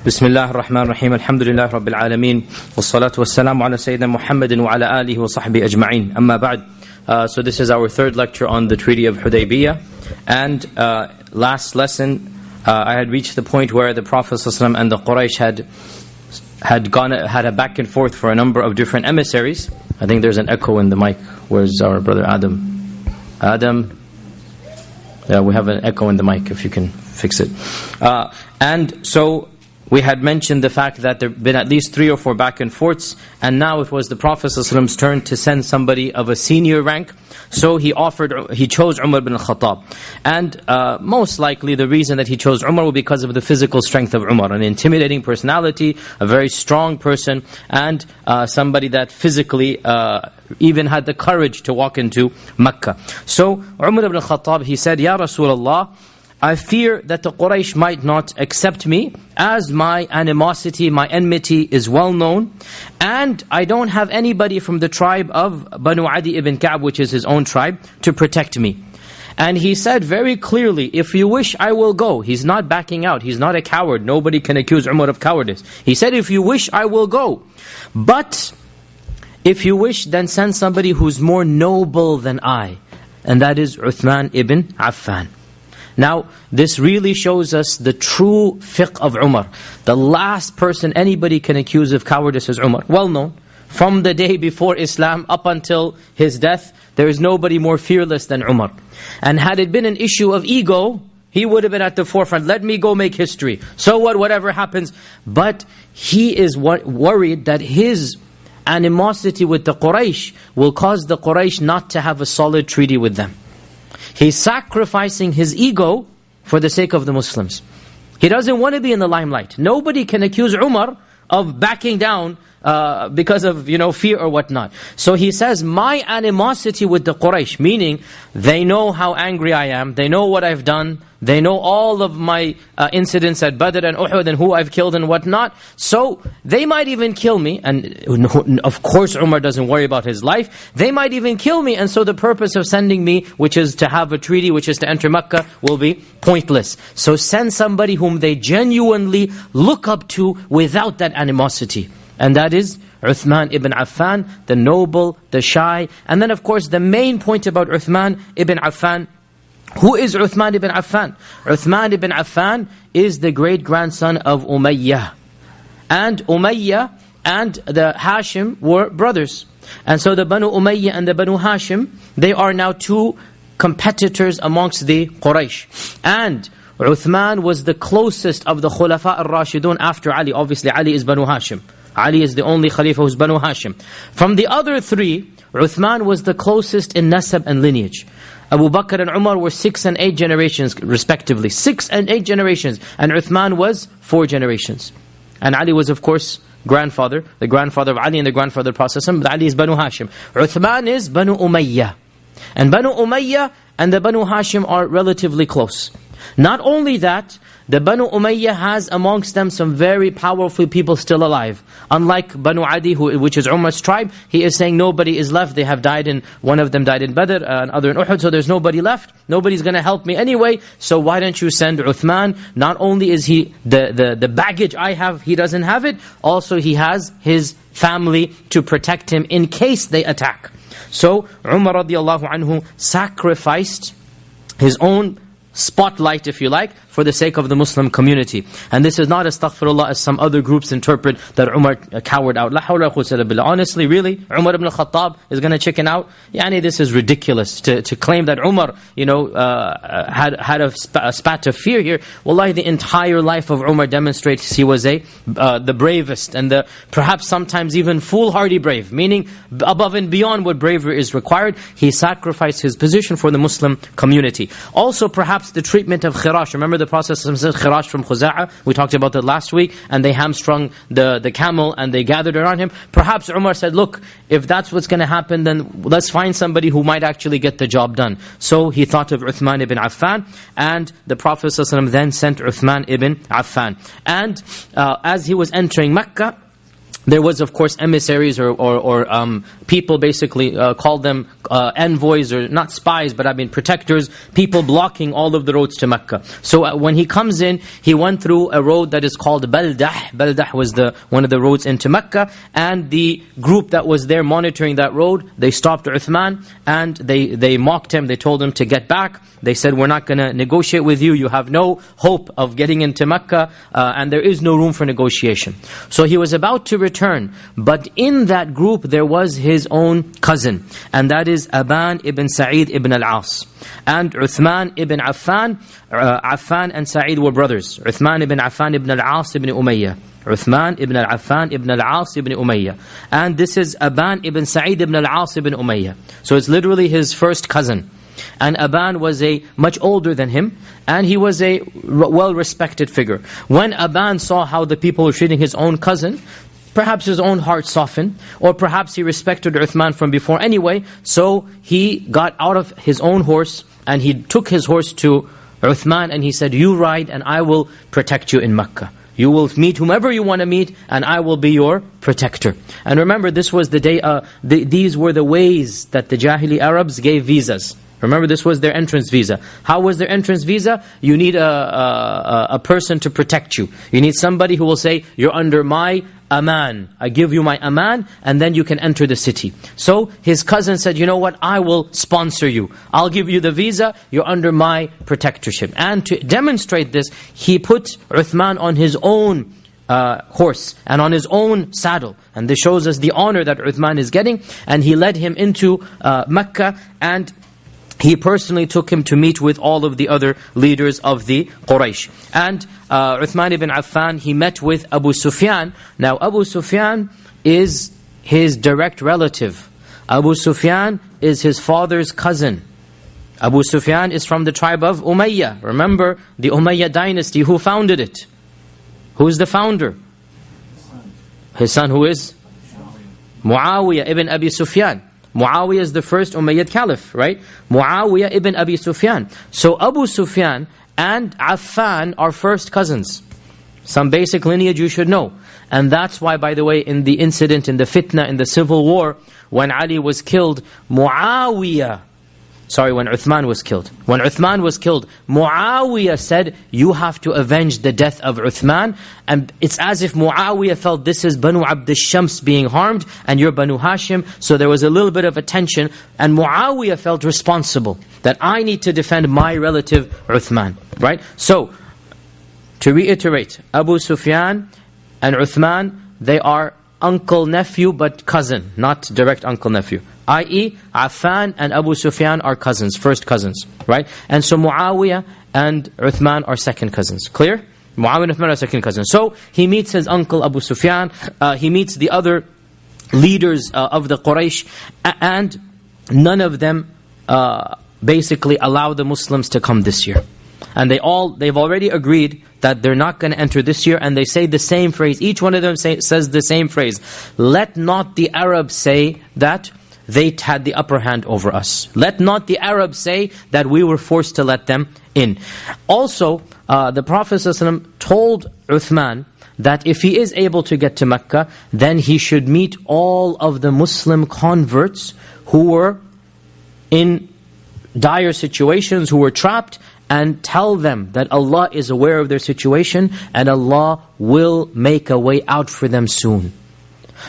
بسم الله الرحمن الرحيم الحمد لله رب العالمين والصلاة والسلام على سيدنا محمد وعلى آله وصحبه أجمعين أما بعد. So this is our third lecture on the Treaty of Hudaybiyya, and last lesson I had reached the point where the Prophet ﷺ and the Quraysh had a back and forth for a number of different emissaries. I think there's an echo in the mic. Where's our brother Adam? Adam? Yeah, we have an echo in the mic, if you can fix it. And so we had mentioned the fact that there have been at least 3 or 4 back and forths, and now it was the Prophet ﷺ's turn to send somebody of a senior rank. So he chose Umar bin al-Khattab. And most likely the reason that he chose Umar was because of the physical strength of Umar, an intimidating personality, a very strong person, and somebody that physically even had the courage to walk into Mecca. So Umar ibn al-Khattab, he said, Ya Rasulullah, I fear that the Quraysh might not accept me, as my animosity, my enmity is well known, and I don't have anybody from the tribe of Banu Adi ibn Ka'b, which is his own tribe, to protect me. And he said very clearly, if you wish, I will go. He's not backing out. He's not a coward. Nobody can accuse Umar of cowardice. He said, if you wish, I will go. But if you wish, then send somebody who's more noble than I. And that is Uthman ibn Affan. Now, this really shows us the true fiqh of Umar. The last person anybody can accuse of cowardice is Umar. Well known. From the day before Islam up until his death, there is nobody more fearless than Umar. And had it been an issue of ego, he would have been at the forefront. Let me go make history. So what, whatever happens. But he is worried that his animosity with the Quraysh will cause the Quraysh not to have a solid treaty with them. He's sacrificing his ego for the sake of the Muslims. He doesn't want to be in the limelight. Nobody can accuse Umar of backing down because of fear or whatnot. So he says, my animosity with the Quraysh, meaning they know how angry I am, they know what I've done, they know all of my incidents at Badr and Uhud and who I've killed and whatnot. So they might even kill me. And of course Umar doesn't worry about his life. They might even kill me. And so the purpose of sending me, which is to have a treaty, which is to enter Mecca, will be pointless. So send somebody whom they genuinely look up to without that animosity. And that is Uthman ibn Affan, the noble, the shy. And then of course the main point about Uthman ibn Affan. Who is Uthman ibn Affan? Uthman ibn Affan is the great-grandson of Umayyah. And Umayyah and the Hashim were brothers. And so the Banu Umayyah and the Banu Hashim, they are now 2 competitors amongst the Quraysh. And Uthman was the closest of the Khulafa al-Rashidun after Ali. Obviously Ali is Banu Hashim. Ali is the only Khalifa who's Banu Hashim. From the other 3, Uthman was the closest in nasab and lineage. Abu Bakr and Umar were 6 and 8 generations respectively. 6 and 8 generations. And Uthman was 4 generations. And Ali was of course grandfather, the grandfather of Ali and the grandfather of Prophet ﷺ, but Ali is Banu Hashim. Uthman is Banu Umayyah. And Banu Umayyah and the Banu Hashim are relatively close. Not only that, the Banu Umayyah has amongst them some very powerful people still alive. Unlike Banu Adi, which is Umar's tribe, he is saying nobody is left. They have died one of them died in Badr, another in Uhud, so there's nobody left. Nobody's going to help me anyway, so why don't you send Uthman? Not only is he the baggage I have, he doesn't have it, also he has his family to protect him in case they attack. So Umar radiallahu anhu sacrificed his own spotlight, if you like, for the sake of the Muslim community. And this is not astaghfirullah as some other groups interpret that Umar cowered out. La hawla wa quwwata illa billah. Honestly, really, Umar ibn al-Khattab is going to chicken out? This is ridiculous to claim that Umar, had a spat of fear here. Wallahi, the entire life of Umar demonstrates he was the bravest and the perhaps sometimes even foolhardy brave, meaning above and beyond what bravery is required. He sacrificed his position for the Muslim community. Also, perhaps the treatment of Khirash. Remember the Prophet said Khirash from Khuza'a, we talked about that last week, and they hamstrung the camel and they gathered around him. Perhaps Umar said, look, if that's what's going to happen, then let's find somebody who might actually get the job done. So he thought of Uthman ibn Affan, and the Prophet then sent Uthman ibn Affan. And as he was entering Mecca, There was, of course, emissaries or people basically called them envoys, or not spies, but I mean protectors, people blocking all of the roads to Mecca. So when he comes in, he went through a road that is called Baldah. Baldah was one of the roads into Mecca, and the group that was there monitoring that road, they stopped Uthman and they mocked him. They told him to get back. They said, we're not going to negotiate with you. You have no hope of getting into Mecca, and there is no room for negotiation. So he was about to return, but in that group there was his own cousin, and that is Aban ibn Sa'id ibn al-As. And Uthman ibn Affan, Affan and Sa'id were brothers. Uthman ibn Affan ibn al-As ibn Umayyah. Uthman ibn al-Affan ibn al-As ibn Umayyah. And this is Aban ibn Sa'id ibn al-As ibn Umayyah. So it's literally his first cousin. And Aban was much older than him, and he was a well-respected figure. When Aban saw how the people were treating his own cousin, perhaps his own heart softened, or perhaps he respected Uthman from before anyway, so he got out of his own horse, and he took his horse to Uthman, and he said, you ride, and I will protect you in Mecca. You will meet whomever you want to meet, and I will be your protector. And remember, this was the day, these were the ways that the Jahili Arabs gave visas. Remember, this was their entrance visa. How was their entrance visa? You need a person to protect you. You need somebody who will say, you're under my aman. I give you my aman, and then you can enter the city. So his cousin said, you know what, I will sponsor you. I'll give you the visa, you're under my protectorship. And to demonstrate this, he put Uthman on his own horse and on his own saddle. And this shows us the honor that Uthman is getting. And he led him into Mecca, and he personally took him to meet with all of the other leaders of the Quraysh. And Uthman ibn Affan, he met with Abu Sufyan. Now Abu Sufyan is his direct relative. Abu Sufyan is his father's cousin. Abu Sufyan is from the tribe of Umayyah. Remember the Umayyah dynasty, who founded it? Who is the founder? His son, who is? Muawiyah ibn Abi Sufyan. Muawiyah is the first Umayyad caliph, right? Muawiyah ibn Abi Sufyan. So Abu Sufyan and Affan are first cousins. Some basic lineage you should know. And that's why, by the way, in the incident, in the fitna, in the civil war, when Ali was killed, when Uthman was killed. When Uthman was killed, Muawiyah said, you have to avenge the death of Uthman. And it's as if Muawiyah felt, this is Banu Abd al-Shams being harmed, and you're Banu Hashim. So there was a little bit of a tension, and Muawiyah felt responsible, that I need to defend my relative Uthman. Right? So, to reiterate, Abu Sufyan and Uthman, they are uncle-nephew but cousin, not direct uncle-nephew. I.e., Affan and Abu Sufyan are cousins, first cousins, right? And so Muawiyah and Uthman are second cousins. Clear? Muawiyah and Uthman are second cousins. So he meets his uncle Abu Sufyan, he meets the other leaders of the Quraysh, and none of them basically allow the Muslims to come this year. And they've already agreed that they're not going to enter this year, and they say the same phrase. Each one of them says the same phrase. Let not the Arabs say that they had the upper hand over us. Let not the Arabs say that we were forced to let them in. Also, the Prophet ﷺ told Uthman that if he is able to get to Mecca, then he should meet all of the Muslim converts who were in dire situations, who were trapped, and tell them that Allah is aware of their situation and Allah will make a way out for them soon.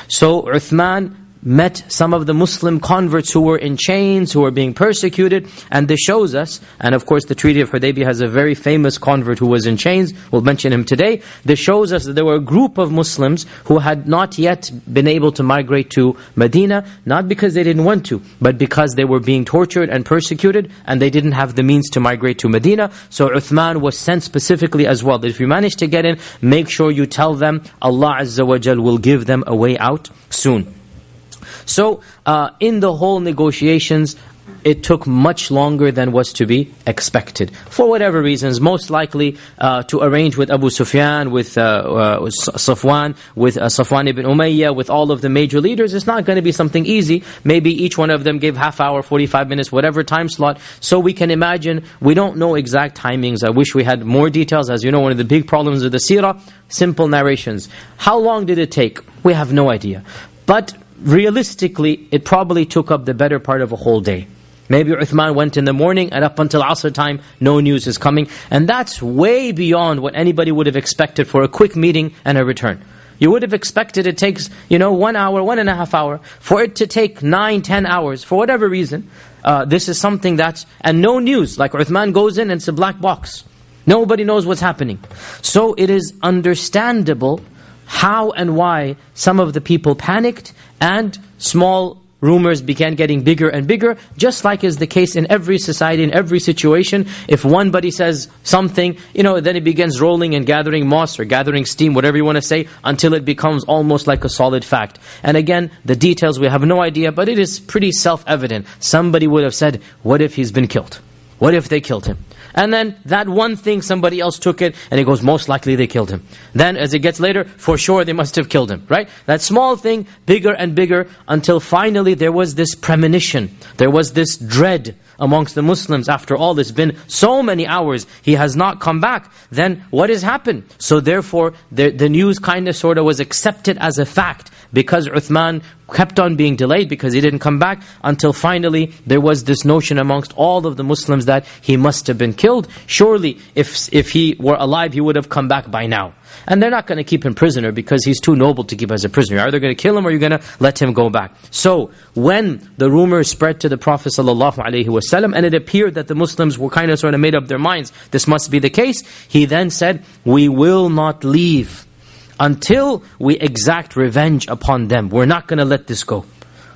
So Uthman met some of the Muslim converts who were in chains, who were being persecuted, and this shows us, and of course the Treaty of Hudaybiyah has a very famous convert who was in chains, we'll mention him today. This shows us that there were a group of Muslims who had not yet been able to migrate to Medina, not because they didn't want to, but because they were being tortured and persecuted, and they didn't have the means to migrate to Medina. So Uthman was sent specifically as well, that if you manage to get in, make sure you tell them Allah Azza wa Jal will give them a way out soon. So, in the whole negotiations, it took much longer than was to be expected. For whatever reasons, most likely to arrange with Abu Sufyan, with Safwan, with Safwan ibn Umayyah, with all of the major leaders, it's not going to be something easy. Maybe each one of them gave half hour, 45 minutes, whatever time slot. So we can imagine, we don't know exact timings. I wish we had more details. As you know, one of the big problems with the seerah, simple narrations. How long did it take? We have no idea. But realistically, it probably took up the better part of a whole day. Maybe Uthman went in the morning and up until Asr time, no news is coming. And that's way beyond what anybody would have expected for a quick meeting and a return. You would have expected it takes, 1 hour, 1.5 hours. For it to take 9, 10 hours, for whatever reason, this is something that's, and no news. Like Uthman goes in and it's a black box. Nobody knows what's happening. So it is understandable how and why some of the people panicked, and small rumors began getting bigger and bigger, just like is the case in every society, in every situation. If one buddy says something, then it begins rolling and gathering moss or gathering steam, whatever you want to say, until it becomes almost like a solid fact. And again, the details we have no idea, but it is pretty self-evident. Somebody would have said, what if he's been killed? What if they killed him? And then that one thing, somebody else took it, and it goes, most likely they killed him. Then as it gets later, for sure they must have killed him, right? That small thing, bigger and bigger, until finally there was this premonition. There was this dread amongst the Muslims. After all, it's been so many hours, he has not come back. Then what has happened? So therefore, the news kind of sort of was accepted as a fact, because Uthman kept on being delayed, because he didn't come back, until finally there was this notion amongst all of the Muslims that he must have been killed. Surely, if he were alive, he would have come back by now. And they're not going to keep him prisoner, because he's too noble to keep as a prisoner. Are they going to kill him, or are you going to let him go back? So, when the rumor spread to the Prophet ﷺ, and it appeared that the Muslims were kind of sort of made up their minds, this must be the case, he then said, we will not leave until we exact revenge upon them. We're not going to let this go.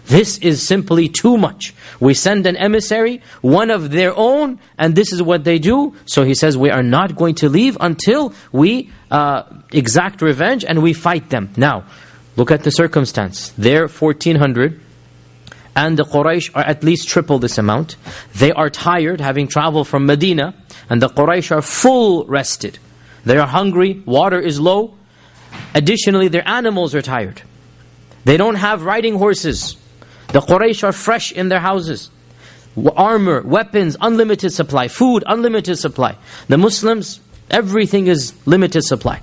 This is simply too much. We send an emissary, one of their own, and this is what they do. So he says, we are not going to leave until we exact revenge and we fight them. Now, look at the circumstance. They're 1,400, and the Quraysh are at least triple this amount. They are tired, having traveled from Medina, and the Quraysh are full rested. They are hungry, water is low. Additionally, their animals are tired. They don't have riding horses. The Quraysh are fresh in their houses. Armor, weapons, unlimited supply. Food, unlimited supply. The Muslims, everything is limited supply.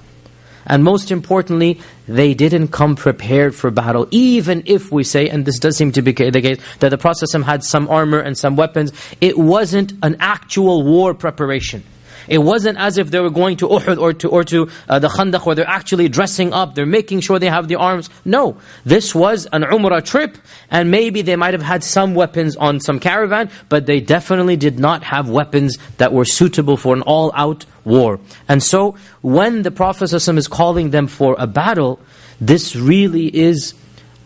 And most importantly, they didn't come prepared for battle. Even if we say, and this does seem to be the case, that the Prophet ﷺ had some armor and some weapons, it wasn't an actual war preparation. It wasn't as if they were going to Uhud or to the Khandaq, where they're actually dressing up, they're making sure they have the arms. No, this was an Umrah trip, and maybe they might have had some weapons on some caravan, but they definitely did not have weapons that were suitable for an all-out war. And so, when the Prophet ﷺ is calling them for a battle, this really is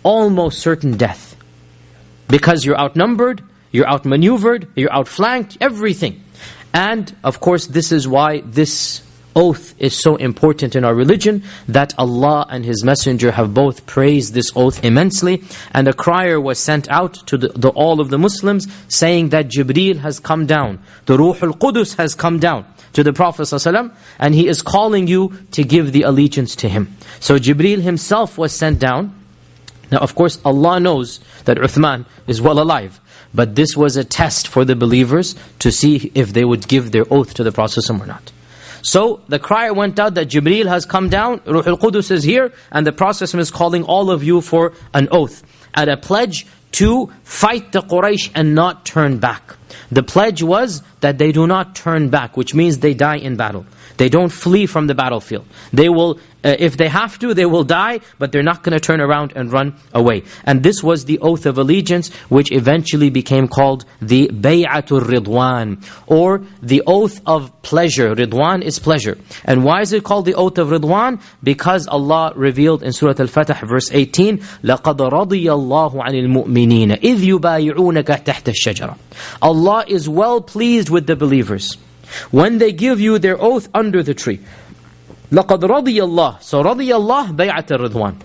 almost certain death. Because you're outnumbered, you're outmaneuvered, you're outflanked, everything. And, of course, this is why this oath is so important in our religion, that Allah and His Messenger have both praised this oath immensely. And a crier was sent out to all of the Muslims, saying that Jibreel has come down, the Ruhul Qudus has come down to the Prophet ﷺ, and he is calling you to give the allegiance to him. So Jibreel himself was sent down. Now, of course, Allah knows that Uthman is well alive. But this was a test for the believers to see if they would give their oath to the Prophet ﷺ or not. So the cry went out that Jibreel has come down, Ruhul Qudus is here, and the Prophet ﷺ is calling all of you for an oath, at a pledge to fight the Quraysh and not turn back. The pledge was that they do not turn back, which means they die in battle. They don't flee from the battlefield. They will, if they have to, they will die, but they're not going to turn around and run away. And this was the oath of allegiance, which eventually became called the Bay'atul Ridwan, or the oath of pleasure. Ridwan is pleasure. And why is it called the oath of Ridwan? Because Allah revealed in Surah Al-Fatih, verse 18, لَقَدْ رَضِيَ اللَّهُ عَنِ الْمُؤْمِنِينَ إِذْ يُبَايِعُونَكَ تَحْتَ الشَّجَرَةِ. Allah is well pleased with the believers when they give you their oath under the tree. لَقَدْ رَضِيَ اللَّهُ. So رَضِيَ اللَّهُ بَيْعَةَ الرِّضْوَانِ.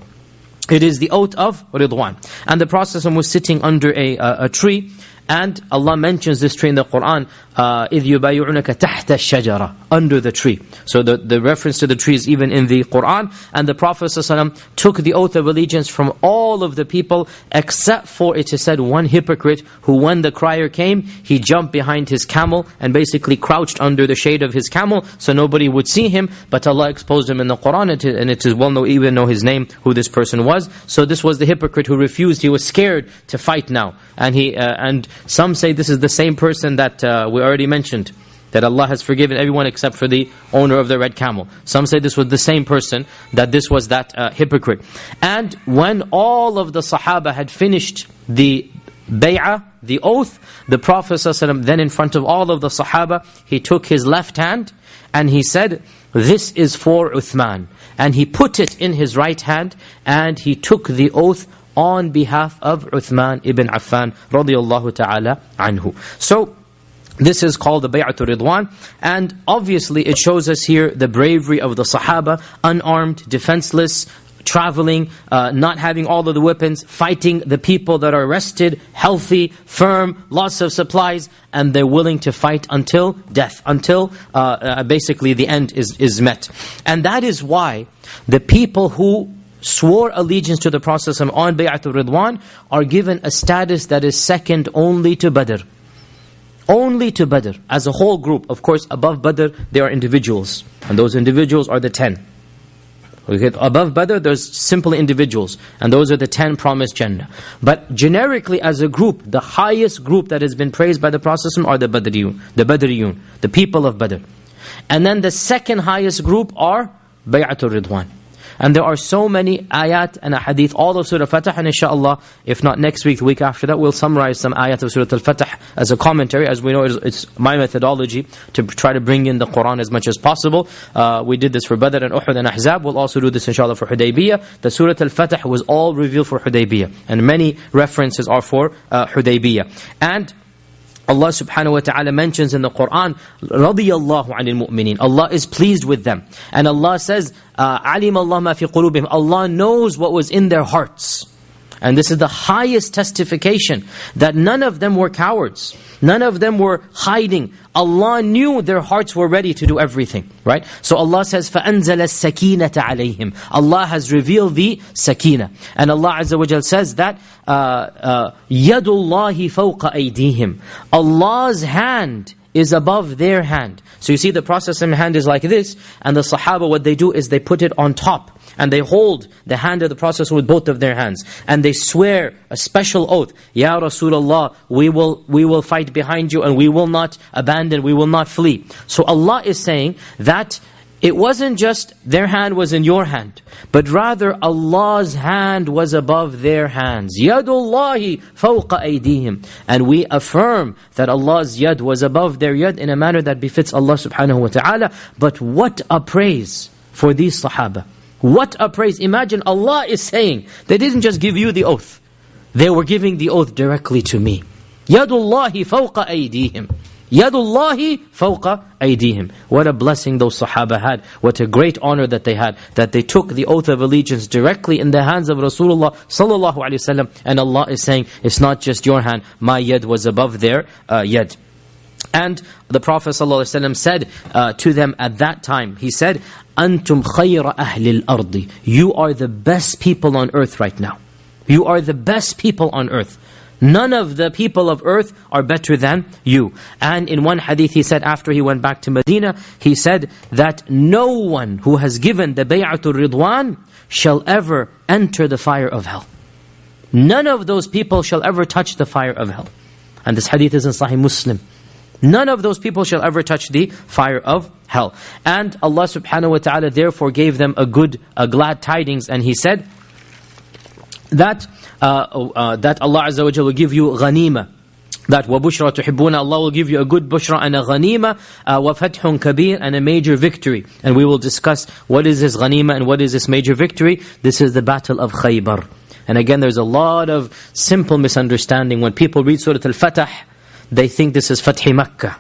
It is the oath of Ridwan. And the Prophet was sitting under a tree, And Allah mentions this tree in the Quran, إِذْ يُبَايِعُونَكَ تَحْتَ الشَّجَرَةِ, under the tree. So the reference to the tree is even in the Quran. And the Prophet ﷺ took the oath of allegiance from all of the people, except for, it is said, one hypocrite, who when the crier came, he jumped behind his camel and basically crouched under the shade of his camel so nobody would see him. But Allah exposed him in the Quran, and it is well known, even know his name, who this person was. So this was the hypocrite who refused. He was scared to fight now. And some say this is the same person that we already mentioned, that Allah has forgiven everyone except for the owner of the red camel. Some say this was the same person, that this was that hypocrite. And when all of the Sahaba had finished the bay'ah, the oath, the Prophet ﷺ then in front of all of the Sahaba, he took his left hand and he said, "This is for Uthman." And he put it in his right hand and he took the oath on behalf of Uthman ibn Affan radiyallahu ta'ala anhu. So this is called the Bay'atul Ridwan, and obviously it shows us here the bravery of the Sahaba, unarmed, defenseless, traveling, not having all of the weapons, fighting the people that are arrested, healthy, firm, lots of supplies, and they're willing to fight until death, until basically the end is met. And that is why the people who swore allegiance to the Prophet on Bay'atul Ridwan are given a status that is second only to Badr. Only to Badr, as a whole group. Of course, above Badr, there are individuals. And those individuals are the 10. Okay, above Badr, there's simple individuals. And those are the 10 promised Jannah. But generically, as a group, the highest group that has been praised by the Prophet are the Badriyun, the people of Badr. And then the second highest group are Bay'atul Ridwan. And there are so many ayat and ahadith, all of Surah Al-Fatih, and inshallah, if not next week, the week after that, we'll summarize some ayat of Surah Al-Fatih as a commentary. As we know, it's my methodology to try to bring in the Quran as much as possible. We did this for Badr and Uhud and Ahzab. We'll also do this inshallah for Hudaybiyya. The Surah Al-Fatih was all revealed for Hudaybiyya, and many references are for Hudaybiyya. And Allah subhanahu wa ta'ala mentions in the Quran, رَضِيَ اللَّهُ عَنِ الْمُؤْمِنِينَ, Allah is pleased with them. And Allah says, عَلِمَ اللَّهُ مَا فِي قُلُوبِهِمْ, Allah knows what was in their hearts. And this is the highest testification, that none of them were cowards. None of them were hiding. Allah knew their hearts were ready to do everything. Right? So Allah says, فَأَنزَلَ السَّكِينَةَ عَلَيْهِمْ, Allah has revealed the sakina. And Allah Azza wa Jal says that, يَدُ اللَّهِ فَوْقَ أَيْدِيهِمْ, Allah's hand is above their hand. So you see the Prophet's hand is like this, and the Sahaba, what they do is they put it on top. And they hold the hand of the Prophet with both of their hands. And they swear a special oath, Ya Rasulullah, we will fight behind you and we will not abandon, we will not flee. So Allah is saying that it wasn't just their hand was in your hand, but rather Allah's hand was above their hands. Yadullahi fawqa aydihim. And we affirm that Allah's yad was above their yad in a manner that befits Allah subhanahu wa ta'ala. But what a praise for these Sahaba. What a praise. Imagine Allah is saying, they didn't just give you the oath. They were giving the oath directly to me. Yadullahi fawqa aydihim. Yadullahi fawqa aydihim. What a blessing those Sahaba had. What a great honor that they had. That they took the oath of allegiance directly in the hands of Rasulullah sallallahu alaihi wasallam. And Allah is saying, it's not just your hand. My yad was above their yad. And the Prophet ﷺ said to them at that time, he said, أَنْتُمْ خَيْرَ أَهْلِ الْأَرْضِ, you are the best people on earth right now. You are the best people on earth. None of the people of earth are better than you. And in one hadith he said, after he went back to Medina, he said that no one who has given the Bay'atul Ridwan shall ever enter the fire of hell. None of those people shall ever touch the fire of hell. And this hadith is in Sahih Muslim. None of those people shall ever touch the fire of hell. And Allah subhanahu wa ta'ala therefore gave them a glad tidings, and He said that Allah Azza wa Jalla will give you ghanima. That وَبُشْرَى تُحِبُّونَ, Allah will give you a good bushra and a ghanima, وَفَتْحٌ كَبِيرٌ, and a major victory. And we will discuss what is this ghanima and what is this major victory. This is the battle of Khaybar. And again, there's a lot of simple misunderstanding. When people read Surah Al-Fatih, they think this is Fath Makkah.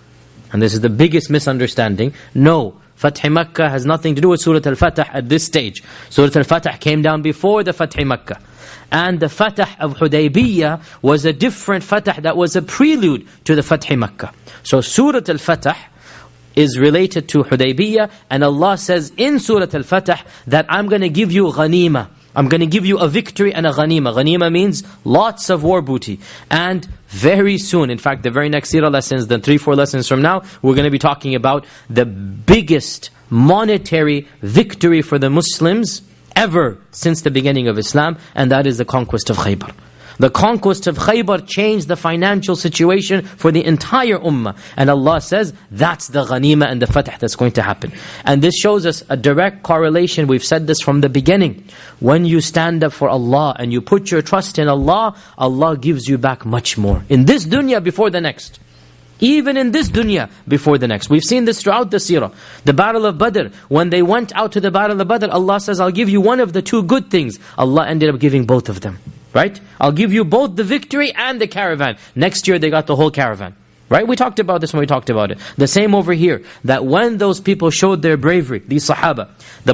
And this is the biggest misunderstanding. No, Fath Makkah has nothing to do with Surah Al-Fatih at this stage. Surah Al-Fatih came down before the Fath Makkah. And the Fatah of Hudaybiyya was a different Fatah that was a prelude to the Fatah Makkah. So Surah Al-Fatah is related to Hudaybiyya, and Allah says in Surah Al-Fatah that I'm going to give you ghanima. I'm going to give you a victory and a ghanima. Ghanima means lots of war booty. And very soon, in fact, the very next seerah lessons, the 3-4 lessons from now, we're going to be talking about the biggest monetary victory for the Muslims ever since the beginning of Islam, and that is the conquest of Khaybar. The conquest of Khaybar changed the financial situation for the entire ummah. And Allah says, that's the ghanima and the fatah that's going to happen. And this shows us a direct correlation. We've said this from the beginning. When you stand up for Allah and you put your trust in Allah, Allah gives you back much more. In this dunya before the next. Even in this dunya before the next. We've seen this throughout the seerah. The battle of Badr, when they went out to the battle of Badr, Allah says, I'll give you one of the two good things. Allah ended up giving both of them. Right? I'll give you both the victory and the caravan. Next year they got the whole caravan. Right? We talked about this when we talked about it. The same over here. That when those people showed their bravery, these Sahaba,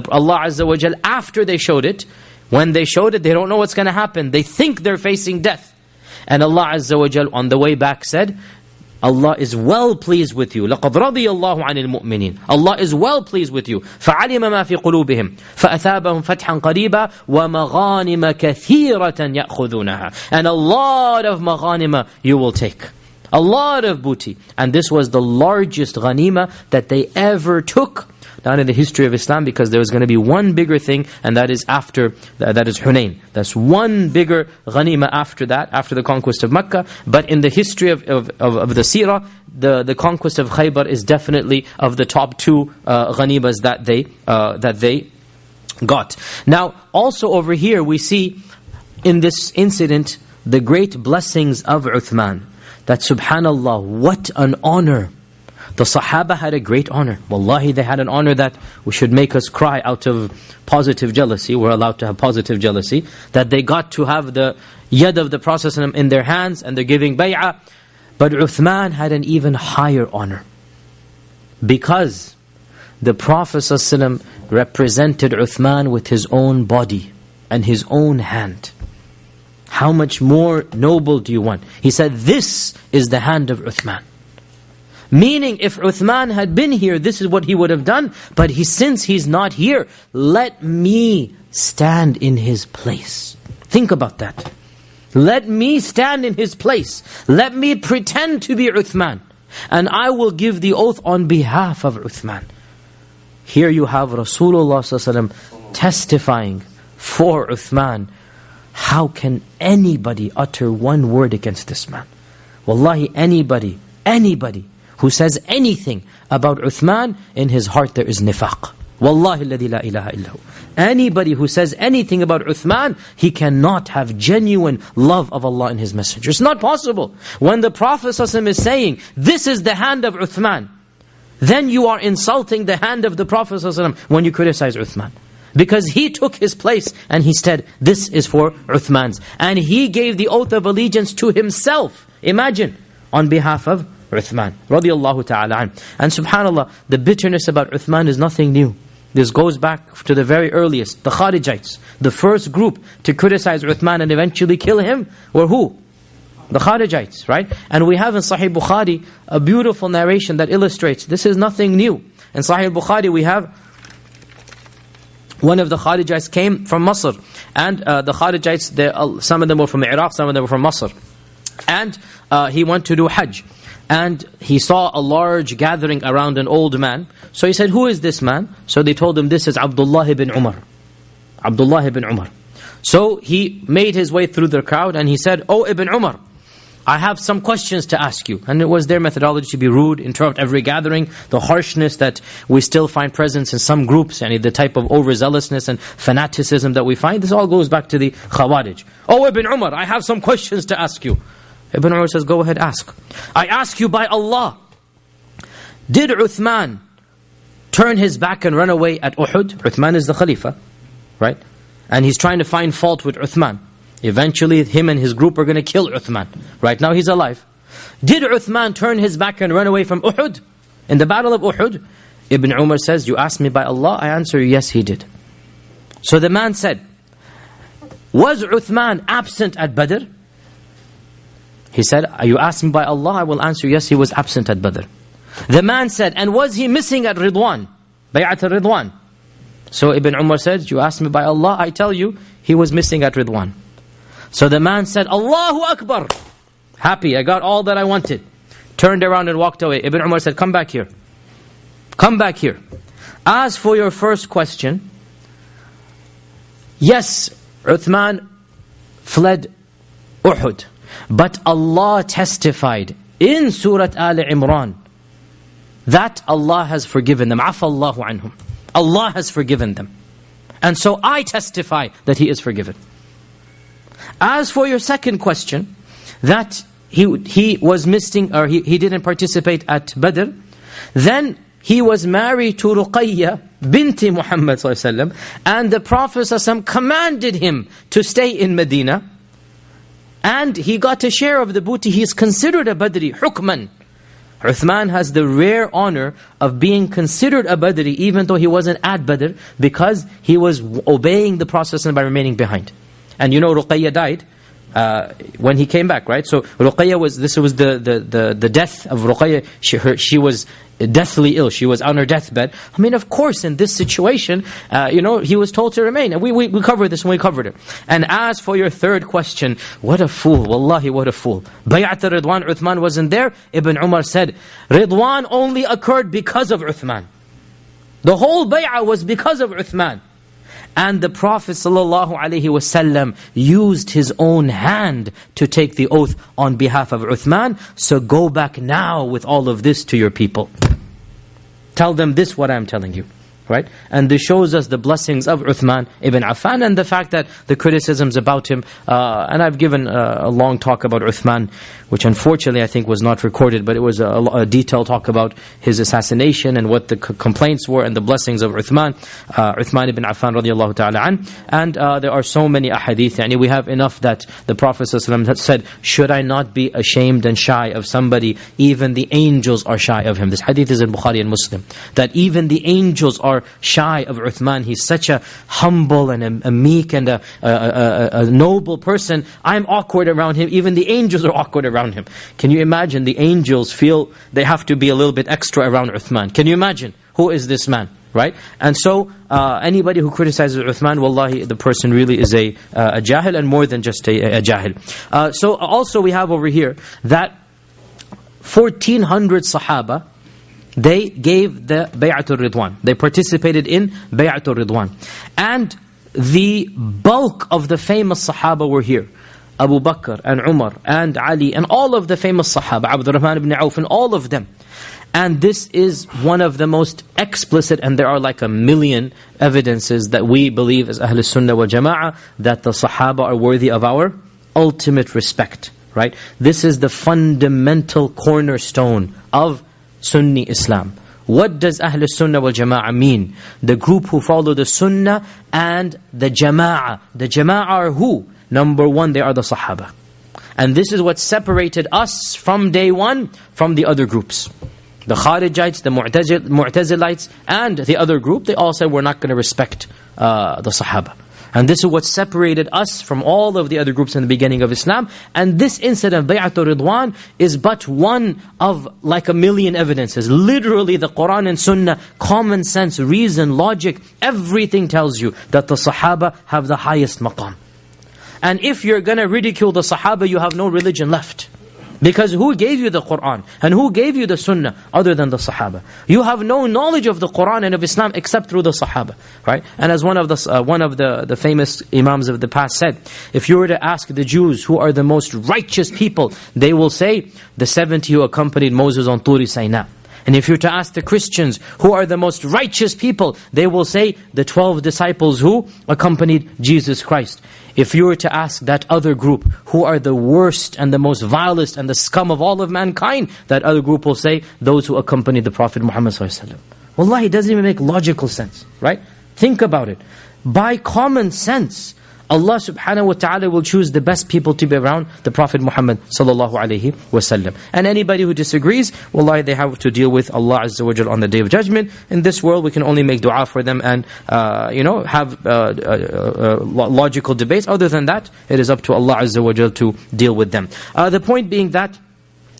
Allah Azza wa Jal, after they showed it, when they showed it, they don't know what's going to happen. They think they're facing death. And Allah Azza wa Jal on the way back said, Allah is well pleased with you. لَقَدْ رَضِيَ اللَّهُ عَنِ الْمُؤْمِنِينَ. Allah is well pleased with you. فَعَلِمَ مَا فِي قُلُوبِهِمْ فَأَثَابَهُمْ فَتْحًا قَرِيبًا وَمَغَانِمَ كَثِيرَةً يَأْخُذُونَها. And a lot of maghanima you will take. A lot of booty. And this was the largest ghanima that they ever took down in the history of Islam, because there was going to be one bigger thing, and that is after, that is Hunayn. That's one bigger ghanima after that, after the conquest of Makkah. But in the history of the seerah, the conquest of Khaybar is definitely of the top two ghanimas that they got. Now, also over here we see in this incident the great blessings of Uthman. That subhanallah, what an honor. The Sahaba had a great honor. Wallahi, they had an honor that we should make us cry out of positive jealousy. We're allowed to have positive jealousy. That they got to have the yad of the Prophet in their hands and they're giving bay'ah. But Uthman had an even higher honor. Because the Prophet ﷺ represented Uthman with his own body and his own hand. How much more noble do you want? He said, this is the hand of Uthman. Meaning, if Uthman had been here, this is what he would have done. But since he's not here, let me stand in his place. Think about that. Let me stand in his place. Let me pretend to be Uthman. And I will give the oath on behalf of Uthman. Here you have Rasulullah ﷺ testifying for Uthman. How can anybody utter one word against this man? Wallahi, anybody who says anything about Uthman, in his heart there is nifaq. Wallahi alladhi la ilaha illahu. Anybody who says anything about Uthman, he cannot have genuine love of Allah and His Messenger. It's not possible. When the Prophet ﷺ is saying, this is the hand of Uthman, then you are insulting the hand of the Prophet ﷺ when you criticize Uthman. Because he took his place and he said, this is for Uthman's. And he gave the oath of allegiance to himself. Imagine, on behalf of Uthman, radiyallahu ta'ala an. And subhanallah, the bitterness about Uthman is nothing new. This goes back to the very earliest, the Kharijites. The first group to criticize Uthman and eventually kill him were who? The Kharijites, right? And we have in Sahih Bukhari a beautiful narration that illustrates this is nothing new. In Sahih Bukhari we have one of the Kharijites came from Masr. And the Kharijites, some of them were from Iraq, some of them were from Masr. And he went to do Hajj. And he saw a large gathering around an old man. So he said, who is this man? So they told him, this is Abdullah ibn Umar. Abdullah ibn Umar. So he made his way through the crowd and he said, oh Ibn Umar, I have some questions to ask you. And it was their methodology to be rude, interrupt every gathering, the harshness that we still find presence in some groups, and the type of overzealousness and fanaticism that we find. This all goes back to the Khawarij. Oh Ibn Umar, I have some questions to ask you. Ibn Umar says, go ahead, ask. I ask you by Allah, did Uthman turn his back and run away at Uhud? Uthman is the Khalifa, right? And he's trying to find fault with Uthman. Eventually, him and his group are going to kill Uthman. Right now, he's alive. Did Uthman turn his back and run away from Uhud? In the battle of Uhud, Ibn Umar says, you asked me by Allah? I answer, yes, he did. So the man said, was Uthman absent at Badr? He said, are you asking by Allah? I will answer, yes, he was absent at Badr. The man said, and was he missing at Ridwan? Bay'at al-Ridwan. So Ibn Umar said, you asked me by Allah, I tell you, he was missing at Ridwan. So the man said, Allahu Akbar. Happy, I got all that I wanted. Turned around and walked away. Ibn Umar said, come back here. Come back here. As for your first question, yes, Uthman fled Uhud. But Allah testified in Surah Al Imran that Allah has forgiven them. Afa Allahu anhum. Allah has forgiven them. And so I testify that He is forgiven. As for your second question, that he was missing, or he didn't participate at Badr, then he was married to Ruqayya binti Muhammad ﷺ, and the Prophet ﷺ commanded him to stay in Medina, and he got a share of the booty. He is considered a Badri, hukman. Uthman has the rare honor of being considered a Badri, even though he wasn't at Badr, because he was obeying the Prophet ﷺ by remaining behind. And you know Ruqayya died when he came back, right? So Ruqayya was, this was the death of Ruqayya. She was deathly ill. She was on her deathbed. I mean, of course, in this situation, he was told to remain. And we covered this when we covered it. And as for your third question, what a fool. Wallahi, what a fool. Bay'at al-Ridwan, Uthman wasn't there. Ibn Umar said, Ridwan only occurred because of Uthman. The whole bay'ah was because of Uthman. And the Prophet ﷺ used his own hand to take the oath on behalf of Uthman. So go back now with all of this to your people. Tell them this, what I'm telling you. Right? And this shows us the blessings of Uthman ibn Affan, and the fact that the criticisms about him, and I've given a long talk about Uthman, which unfortunately I think was not recorded, but it was a detailed talk about his assassination and what the complaints were and the blessings of Uthman ibn Affan radiallahu ta'ala an. And there are so many ahadith, and we have enough that the Prophet ﷺ said, should I not be ashamed and shy of somebody, even the angels are shy of him. This hadith is in Bukhari and Muslim, that even the angels are shy of Uthman. He's such a humble and a meek and a noble person. I'm awkward around him. Even the angels are awkward around him. Can you imagine? The angels feel they have to be a little bit extra around Uthman. Can you imagine? Who is this man? Right? And so, anybody who criticizes Uthman, wallahi, the person really is a jahil, and more than just a jahil. So also we have over here that 1,400 Sahaba, they gave the Bay'at al-Ridwan. They participated in Bay'at al-Ridwan. And the bulk of the famous Sahaba were here. Abu Bakr and Umar and Ali and all of the famous Sahaba, Abdurrahman ibn Auf and all of them. And this is one of the most explicit, and there are like 1 million evidences that we believe as Ahlus Sunnah wal Jama'ah, that the Sahaba are worthy of our ultimate respect. Right? This is the fundamental cornerstone of Sunni Islam. What does Ahlul Sunnah wal Jama'ah mean? The group who follow the Sunnah and the Jama'ah. The Jama'ah are who? Number one, they are the Sahaba. And this is what separated us from day one from the other groups. The Kharijites, the Mu'tazilites, and the other group, they all said we're not going to respect the Sahaba. And this is what separated us from all of the other groups in the beginning of Islam. And this incident, Bay'at al-Ridwan, is but one of like 1 million evidences. Literally the Quran and Sunnah, common sense, reason, logic, everything tells you that the Sahaba have the highest maqam. And if you're going to ridicule the Sahaba, you have no religion left. Because who gave you the Qur'an? And who gave you the Sunnah other than the Sahaba? You have no knowledge of the Qur'an and of Islam except through the Sahaba. Right? And as one of the famous Imams of the past said, if you were to ask the Jews who are the most righteous people, they will say, the 70 who accompanied Moses on Turi Sinai. And if you were to ask the Christians who are the most righteous people, they will say, the 12 disciples who accompanied Jesus Christ. If you were to ask that other group, who are the worst and the most vilest and the scum of all of mankind, that other group will say, those who accompanied the Prophet Muhammad ﷺ. Wallahi, it doesn't even make logical sense, right? Think about it. By common sense, Allah subhanahu wa ta'ala will choose the best people to be around the Prophet Muhammad sallallahu alayhi wasallam. And anybody who disagrees, wallahi, they have to deal with Allah Azza wa Jal on the Day of Judgment. In this world, we can only make dua for them and have logical debates. Other than that, it is up to Allah Azza wa Jal to deal with them. The point being that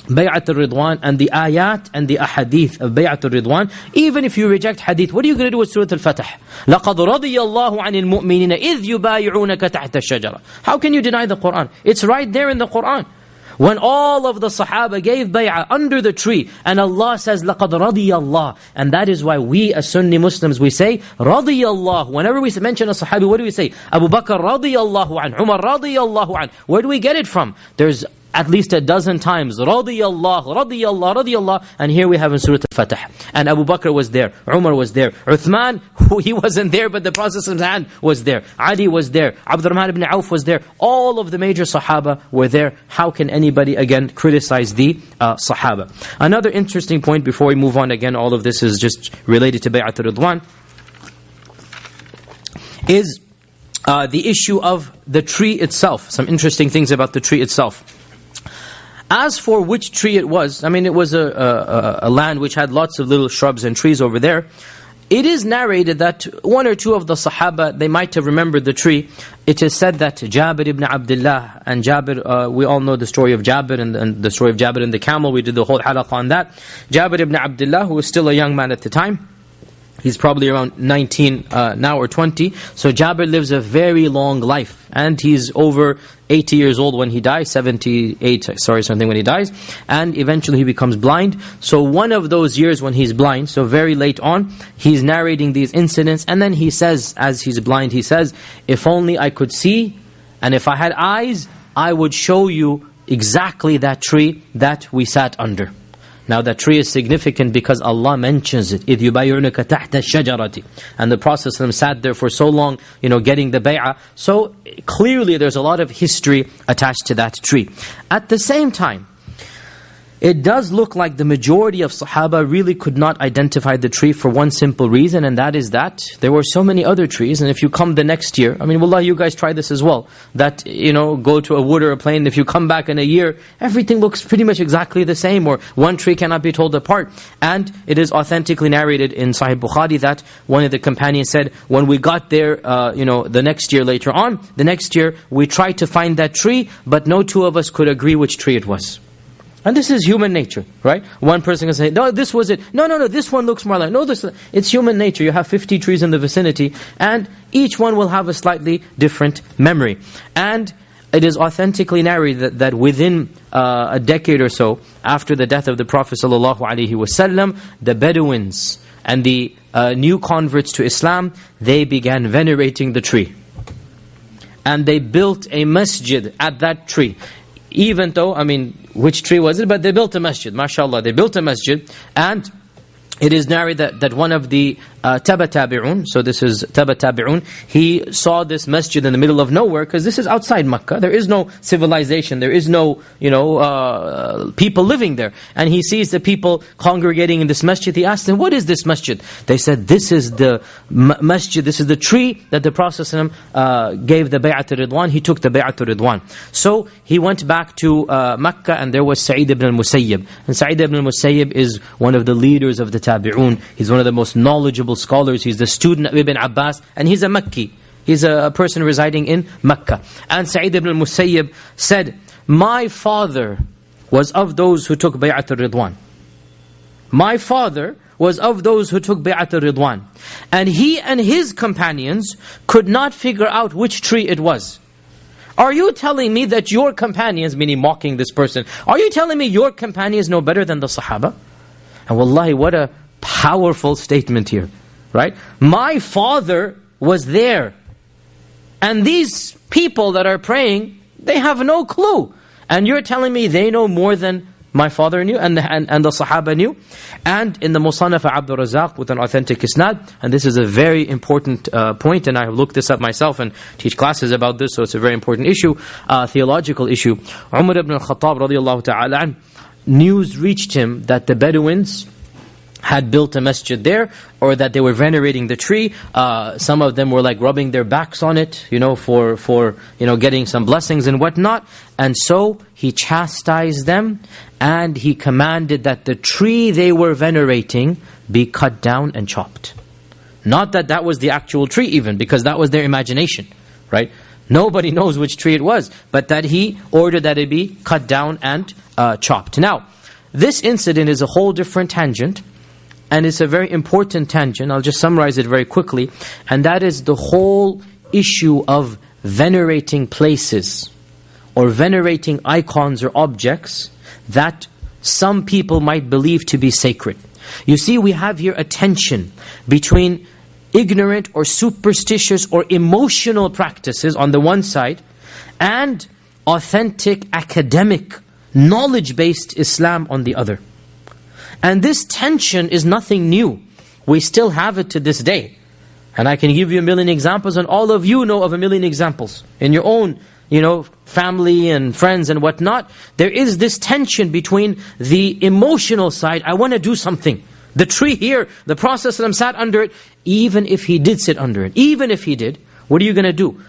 Bay'at al-Ridwan and the ayat and the ahadith of Bay'at al-Ridwan, even if you reject hadith, what are you going to do with Surah Al-Fatih? لَقَدْ رَضِيَ اللَّهُ عَنِ الْمُؤْمِنِينَ إِذْ يُبَايِعُونَكَ تَحْتَ الشَّجَرَةِ. How can you deny the Qur'an? It's right there in the Qur'an. When all of the Sahaba gave bay'ah under the tree, and Allah says, لَقَدْ رَضِيَ اللَّهُ. And that is why we as Sunni Muslims, we say, رَضِيَ اللَّهُ. Whenever we mention a Sahabi, what do we say? Abu Bakr رَضِيَ اللَّهُ عَنْهُ, Umar رَضِيَ اللَّهُ عَنْهُ. Where do we get it from? There's at least a dozen times, radiyallah, radiyallah, radiyallah, and here we have in Surah Al-Fatih. And Abu Bakr was there, Umar was there, Uthman, he wasn't there, but the Prophet's hand was there, Ali was there, Abdurrahman ibn Auf was there, all of the major Sahaba were there. How can anybody again criticize the Sahaba? Another interesting point before we move on, again all of this is just related to Bay'at al-Ridwan, is the issue of the tree itself. Some interesting things about the tree itself. As for which tree it was, I mean it was a land which had lots of little shrubs and trees over there. It is narrated that one or two of the Sahaba, they might have remembered the tree. It is said that Jabir ibn Abdullah, and Jabir, we all know the story of Jabir and the story of Jabir and the camel. We did the whole Halaqa on that. Jabir ibn Abdullah, who was still a young man at the time, he's probably around 19 now or 20. So Jabir lives a very long life. And he's over 80 years old when he dies, when he dies. And eventually he becomes blind. So one of those years when he's blind, so very late on, he's narrating these incidents. And then he says, as he's blind, he says, if only I could see, and if I had eyes, I would show you exactly that tree that we sat under. Now that tree is significant because Allah mentions it. إِذْ يُبَايِعُونَكَ تَحْتَ الشَّجَرَةِ. And the Prophet ﷺ sat there for so long, getting the bay'ah. So clearly there's a lot of history attached to that tree. At the same time, it does look like the majority of Sahaba really could not identify the tree for one simple reason, and that is that there were so many other trees. And if you come the next year, I mean, wallah, you guys try this as well, that, go to a wood or a plain, if you come back in a year, everything looks pretty much exactly the same, or one tree cannot be told apart. And it is authentically narrated in Sahih Bukhari that one of the companions said, when we got there, the next year later on, the next year, we tried to find that tree, but no two of us could agree which tree it was. And this is human nature, right? One person can say, no, this was it. No, this one looks more like, no, this. It's human nature. You have 50 trees in the vicinity, and each one will have a slightly different memory. And it is authentically narrated that within a decade or so, after the death of the Prophet ﷺ, the Bedouins and the new converts to Islam, they began venerating the tree. And they built a masjid at that tree. Even though, which tree was it? But they built a masjid, mashallah. They built a masjid, and it is narrated that one of the Taba Tabi'un, so this is Taba Tabi'un, he saw this masjid in the middle of nowhere, because this is outside Makkah. There is no civilization, there is no, people living there. And he sees the people congregating in this masjid. He asked them, what is this masjid? They said, this is the masjid, this is the tree that the Prophet ﷺ gave the Bay'at al-Ridwan. He took the Bay'at al-Ridwan. So he went back to Makkah, and there was Sa'id ibn al-Musayyib. And Sa'id ibn al-Musayyib is one of the leaders of the Tabi'un. He's one of the most knowledgeable scholars. He's the student of Ibn Abbas, and he's a Makki. He's a person residing in Mecca. And Sa'id ibn al-Musayyib said, my father was of those who took Bay'at al-Ridwan. My father was of those who took Bay'at al-Ridwan. And he and his companions could not figure out which tree it was. Are you telling me that your companions, meaning mocking this person, are you telling me your companions know better than the Sahaba? And wallahi, what a powerful statement here, right? My father was there, and these people that are praying, they have no clue. And you're telling me they know more than my father knew and the Sahaba knew? And in the Musannaf Abdul Razak with an authentic isnad, and this is a very important point, and I have looked this up myself and teach classes about this, so it's a very important issue, theological issue. Umar ibn al-Khattab radiyallahu ta'ala an, news reached him that the Bedouins, had built a masjid there, or that they were venerating the tree. Some of them were like rubbing their backs on it, for getting some blessings and whatnot. And so he chastised them, and he commanded that the tree they were venerating be cut down and chopped. Not that that was the actual tree even, because that was their imagination, right? Nobody knows which tree it was, but that he ordered that it be cut down and chopped. Now, this incident is a whole different tangent, and it's a very important tangent. I'll just summarize it very quickly. And that is the whole issue of venerating places or venerating icons or objects that some people might believe to be sacred. You see, we have here a tension between ignorant or superstitious or emotional practices on the one side, and authentic, academic, knowledge-based Islam on the other. And this tension is nothing new. We still have it to this day. And I can give you a million examples, and all of you know of a million examples. In your own, family and friends and whatnot, there is this tension between the emotional side, I want to do something. The tree here, the Prophet ﷺ sat under it, even if he did sit under it. Even if he did, what are you going to do?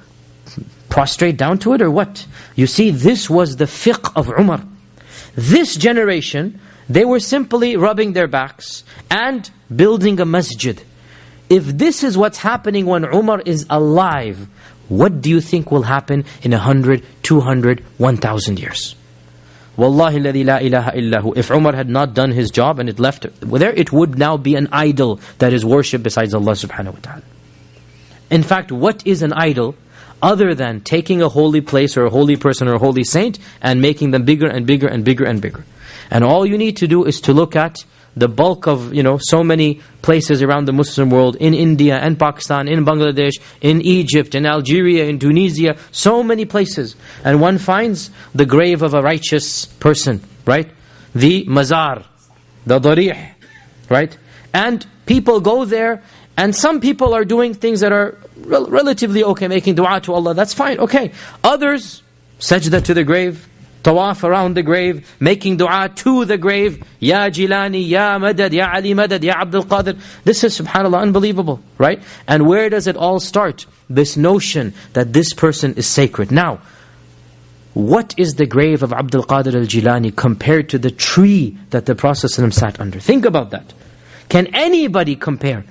Prostrate down to it or what? You see, this was the fiqh of Umar. This generation, they were simply rubbing their backs and building a masjid. If this is what's happening when Umar is alive, what do you think will happen in 100, 200, 1,000 years? Wallahi alladhi la ilaha illahu. If Umar had not done his job and it left there, it would now be an idol that is worshipped besides Allah subhanahu wa ta'ala. In fact, what is an idol other than taking a holy place or a holy person or a holy saint and making them bigger and bigger and bigger and bigger? And all you need to do is to look at the bulk of, so many places around the Muslim world, in India and Pakistan, in Bangladesh, in Egypt, in Algeria, in Tunisia, so many places. And one finds the grave of a righteous person, right? The mazar, the darih, right? And people go there, and some people are doing things that are relatively okay, making dua to Allah, that's fine, okay. Others, sajda to the grave, tawaf around the grave, making dua to the grave, Ya Jilani, Ya Madad, Ya Ali Madad, Ya Abdul Qadir. This is, subhanAllah, unbelievable, right? And where does it all start? This notion that this person is sacred. Now, what is the grave of Abdul Qadir al-Jilani compared to the tree that the Prophet ﷺ sat under? Think about that. Can anybody compare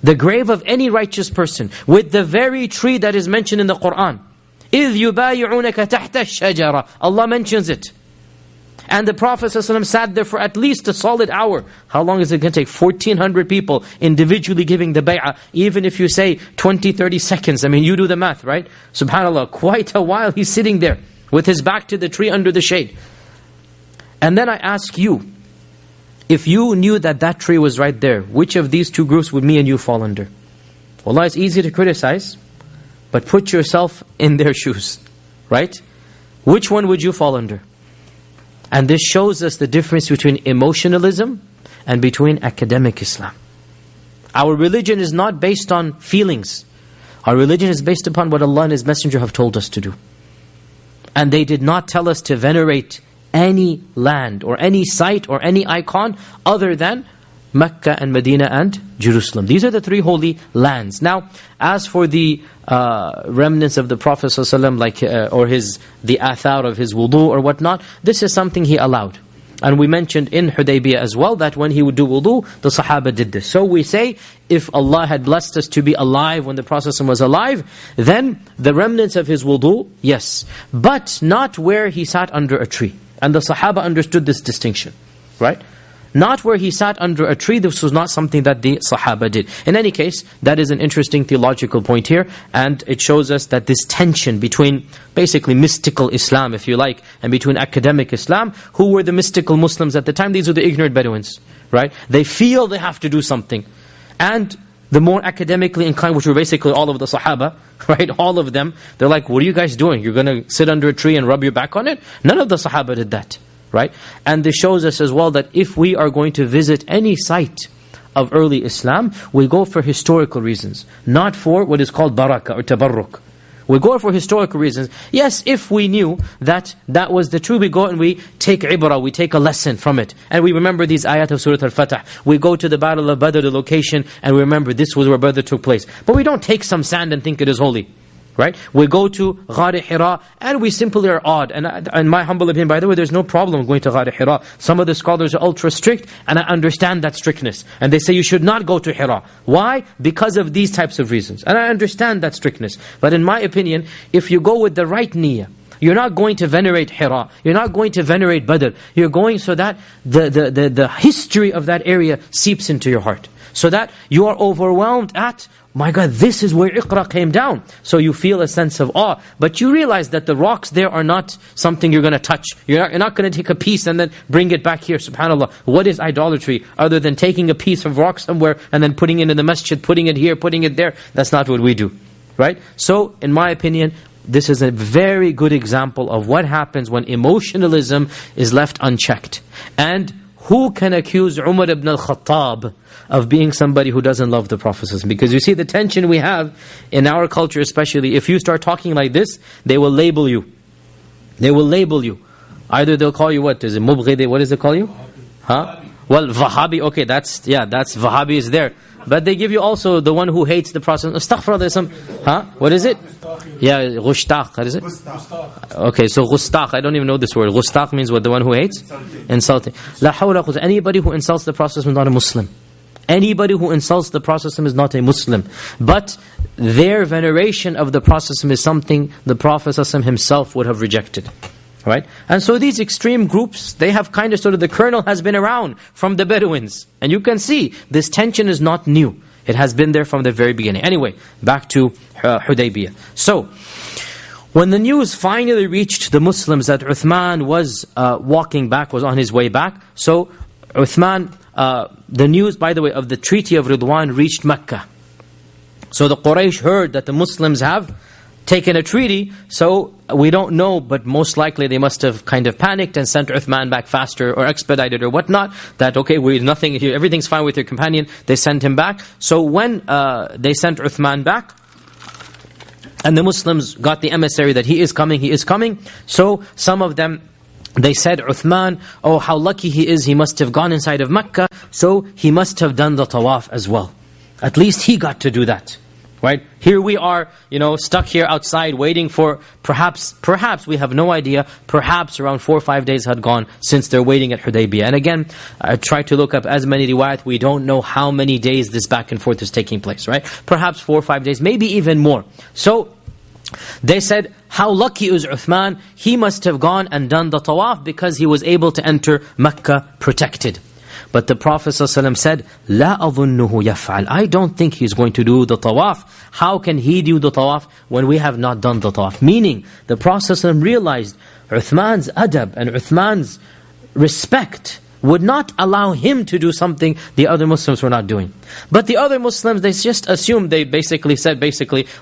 the grave of any righteous person with the very tree that is mentioned in the Qur'an? إِذْ يُبَايِعُونَكَ تَحْتَ الشَّجَرَةِ. Allah mentions it. And the Prophet ﷺ sat there for at least a solid hour. How long is it going to take? 1,400 people individually giving the bay'ah. Even if you say 20, 30 seconds. I mean, you do the math, right? SubhanAllah, quite a while he's sitting there with his back to the tree under the shade. And then I ask you, if you knew that that tree was right there, which of these two groups would me and you fall under? Wallah, it's easy to criticize, but put yourself in their shoes, right? Which one would you fall under? And this shows us the difference between emotionalism and between academic Islam. Our religion is not based on feelings. Our religion is based upon what Allah and His Messenger have told us to do. And they did not tell us to venerate any land or any site or any icon other than Mecca and Medina and Jerusalem. These are the three holy lands. Now, as for the remnants of the Prophet ﷺ, or the athar of his wudu or whatnot, this is something he allowed. And we mentioned in Hudaybiyya as well that when he would do wudu, the Sahaba did this. So we say, if Allah had blessed us to be alive when the Prophet ﷺ was alive, then the remnants of his wudu, yes. But not where he sat under a tree. And the Sahaba understood this distinction, right? Not where he sat under a tree. This was not something that the Sahaba did. In any case, that is an interesting theological point here, and it shows us that this tension between basically mystical Islam, if you like, and between academic Islam. Who were the mystical Muslims at the time? These were the ignorant Bedouins, right? They feel they have to do something. And the more academically inclined, which were basically all of the Sahaba, right? All of them, they're like, what are you guys doing? You're going to sit under a tree and rub your back on it? None of the Sahaba did that. Right? And this shows us as well that if we are going to visit any site of early Islam, we go for historical reasons, not for what is called barakah or tabarruk. We go for historical reasons. Yes, if we knew that that was the truth, we go and we take ibrah, we take a lesson from it. And we remember these ayat of Surah Al-Fatah. We go to the Battle of Badr, the location, and we remember this was where Badr took place. But we don't take some sand and think it is holy. Right? We go to Ghar Hira and we simply are awed. And in my humble opinion, by the way, there's no problem going to Ghar Hira. Some of the scholars are ultra strict, and I understand that strictness. And they say you should not go to Hira. Why? Because of these types of reasons. And I understand that strictness. But in my opinion, if you go with the right niyyah, you're not going to venerate Hira. You're not going to venerate Badr. You're going so that the history of that area seeps into your heart. So that you are overwhelmed at, my God, this is where Iqra came down. So you feel a sense of awe. But you realize that the rocks there are not something you're going to touch. You're not going to take a piece and then bring it back here. SubhanAllah. What is idolatry other than taking a piece of rock somewhere and then putting it in the masjid, putting it here, putting it there? That's not what we do. Right? So, in my opinion, this is a very good example of what happens when emotionalism is left unchecked. And who can accuse Umar ibn al-Khattab of being somebody who doesn't love the Prophet? Because you see the tension we have in our culture, especially if you start talking like this, they will label you. They will label you. Either they'll call you what? Is it Mubghidi? What does it call you? Huh? Well, Wahhabi, okay, that's Wahhabi is there. But they give you also the one who hates the Prophet. Astaghfirullah, there's some, what is it? Yeah, Gushtaq, what is it? Okay, so Gustaq, I don't even know this word. Gustaq means what, the one who hates? Insulting. La hawla quwwata. Anybody who insults the Prophet is not a Muslim. Anybody who insults the Prophet is not a Muslim. But their veneration of the Prophet is something the Prophet himself would have rejected. Right? And so these extreme groups, they have kind of sort of, the kernel has been around from the Bedouins. And you can see, this tension is not new. It has been there from the very beginning. Anyway, back to Hudaybiyya. So, when the news finally reached the Muslims that Uthman was walking back, was on his way back. So, Uthman, the news, by the way, of the Treaty of Ridwan reached Mecca. So the Quraysh heard that the Muslims have taken a treaty, so we don't know, but most likely they must have kind of panicked and sent Uthman back faster or expedited or whatnot, that okay, nothing here, everything's fine with your companion. They sent him back. So when they sent Uthman back, and the Muslims got the emissary that he is coming, so some of them, they said, Uthman, oh how lucky he is, he must have gone inside of Mecca, so he must have done the tawaf as well. At least he got to do that. Right? Here we are, stuck here outside waiting for, perhaps, we have no idea, perhaps around 4 or 5 days had gone since they're waiting at Hudaybiyah. And again, I tried to look up as many riwayat, we don't know how many days this back and forth is taking place, right? Perhaps 4 or 5 days, maybe even more. So, they said, how lucky is Uthman, he must have gone and done the tawaf because he was able to enter Mecca protected. But the Prophet ﷺ said, لا أظنه يفعل. I don't think he's going to do the tawaf. How can he do the tawaf when we have not done the tawaf? Meaning, the Prophet ﷺ realized Uthman's adab and Uthman's respect would not allow him to do something the other Muslims were not doing. But the other Muslims, they just assumed, they basically said,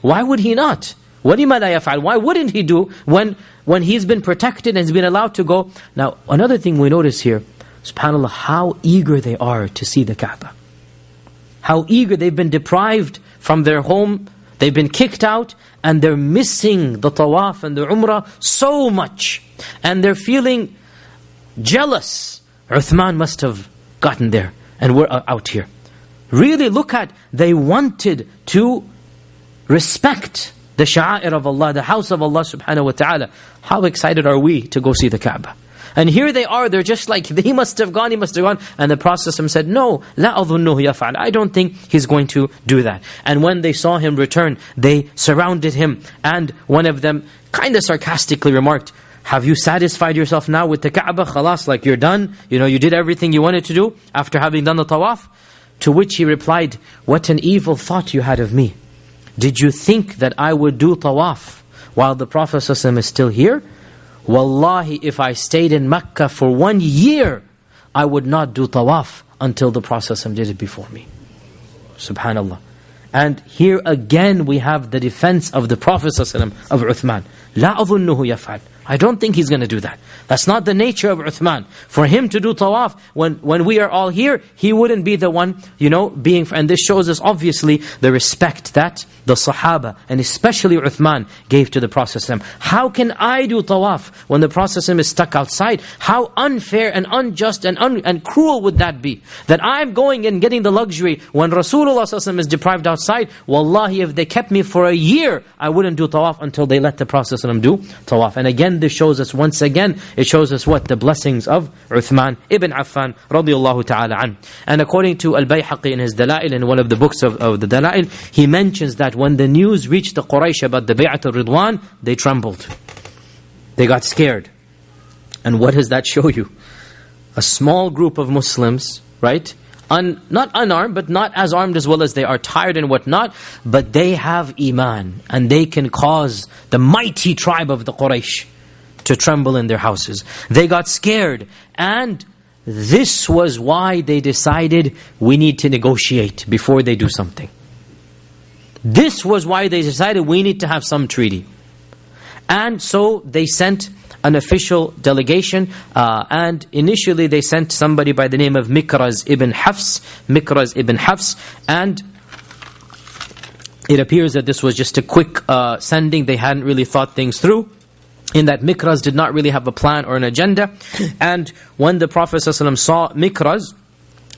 why would he not? وَلِمَا لَا يَفْعَلْ? Why wouldn't he do when he's been protected and he's been allowed to go? Now, another thing we notice here, SubhanAllah, how eager they are to see the Kaaba. How eager, they've been deprived from their home, they've been kicked out, and they're missing the tawaf and the umrah so much. And they're feeling jealous. Uthman must have gotten there, and we're out here. Really look at, they wanted to respect the sha'air of Allah, the house of Allah subhanahu wa ta'ala. How excited are we to go see the Kaaba? And here they are, they're just like, he must have gone. And the Prophet said, no, لَا أَظُنُّهُ يَفْعَلْ. I don't think he's going to do that. And when they saw him return, they surrounded him. And one of them kind of sarcastically remarked, have you satisfied yourself now with the Kaaba? Khalas, like you're done. You did everything you wanted to do after having done the tawaf. To which he replied, what an evil thought you had of me. Did you think that I would do tawaf while the Prophet ﷺ is still here? Wallahi, if I stayed in Mecca for 1 year, I would not do tawaf until the Prophet ﷺ did it before me. Subhanallah. And here again we have the defense of the Prophet ﷺ of Uthman. لا أظنه يفعل. I don't think he's going to do that. That's not the nature of Uthman. For him to do tawaf, when we are all here, he wouldn't be the one, being... And this shows us obviously the respect that the Sahaba, and especially Uthman, gave to the Prophet ﷺ. How can I do tawaf when the Prophet ﷺ is stuck outside? How unfair and unjust and cruel would that be? That I'm going and getting the luxury when Rasulullah ﷺ is deprived outside. Wallahi, if they kept me for a year, I wouldn't do tawaf until they let the Prophet ﷺ do tawaf. And again, this shows us, once again, it shows us what? The blessings of Uthman ibn Affan radiyallahu ta'ala an. And according to Al-Bayhaqi in his Dala'il, in one of the books of the Dala'il, he mentions that when the news reached the Quraysh about the Bay'at al-Ridwan, they trembled. They got scared. And what does that show you? A small group of Muslims, right? Not unarmed, but not as armed as well as they are, tired and whatnot, but they have iman, and they can cause the mighty tribe of the Quraysh to tremble in their houses. They got scared, and this was why they decided we need to negotiate before they do something. This was why they decided we need to have some treaty. And so they sent an official delegation, and initially they sent somebody by the name of Mikraz ibn Hafs, and it appears that this was just a quick sending. They hadn't really thought things through, in that Mikraz did not really have a plan or an agenda. And when the Prophet ﷺ saw Mikraz,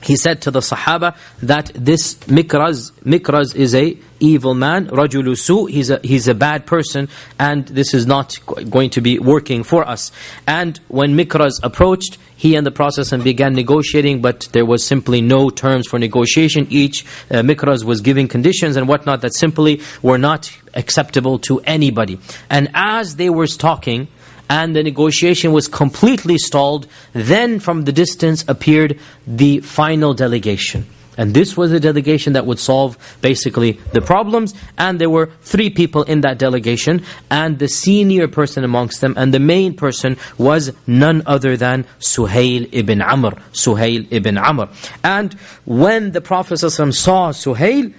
he said to the Sahaba that this Mikraz is a evil man, rajulu su, he's a bad person, and this is not going to be working for us. And when Mikraz approached, he and the Prophet began negotiating, but there was simply no terms for negotiation. Mikraz was giving conditions and whatnot that simply were not acceptable to anybody. And as they were talking, and the negotiation was completely stalled, then from the distance appeared the final delegation. And this was a delegation that would solve basically the problems. And there were 3 people in that delegation, and the senior person amongst them, and the main person was none other than Suhail ibn Amr. And when the Prophet ﷺ saw Suhail,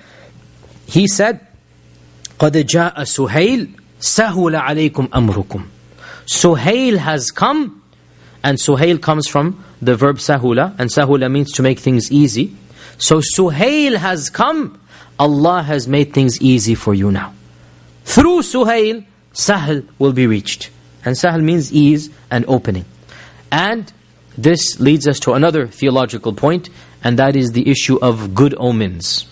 he said, قَدْ جَاءَ سُهَيْلٌ سَهُلَ عَلَيْكُمْ أَمْرُكُمْ. Suhail has come, and Suhail comes from the verb sahula, and sahula means to make things easy. So Suhail has come, Allah has made things easy for you now. Through Suhail, Sahl will be reached. And Sahl means ease and opening. And this leads us to another theological point, and that is the issue of good omens.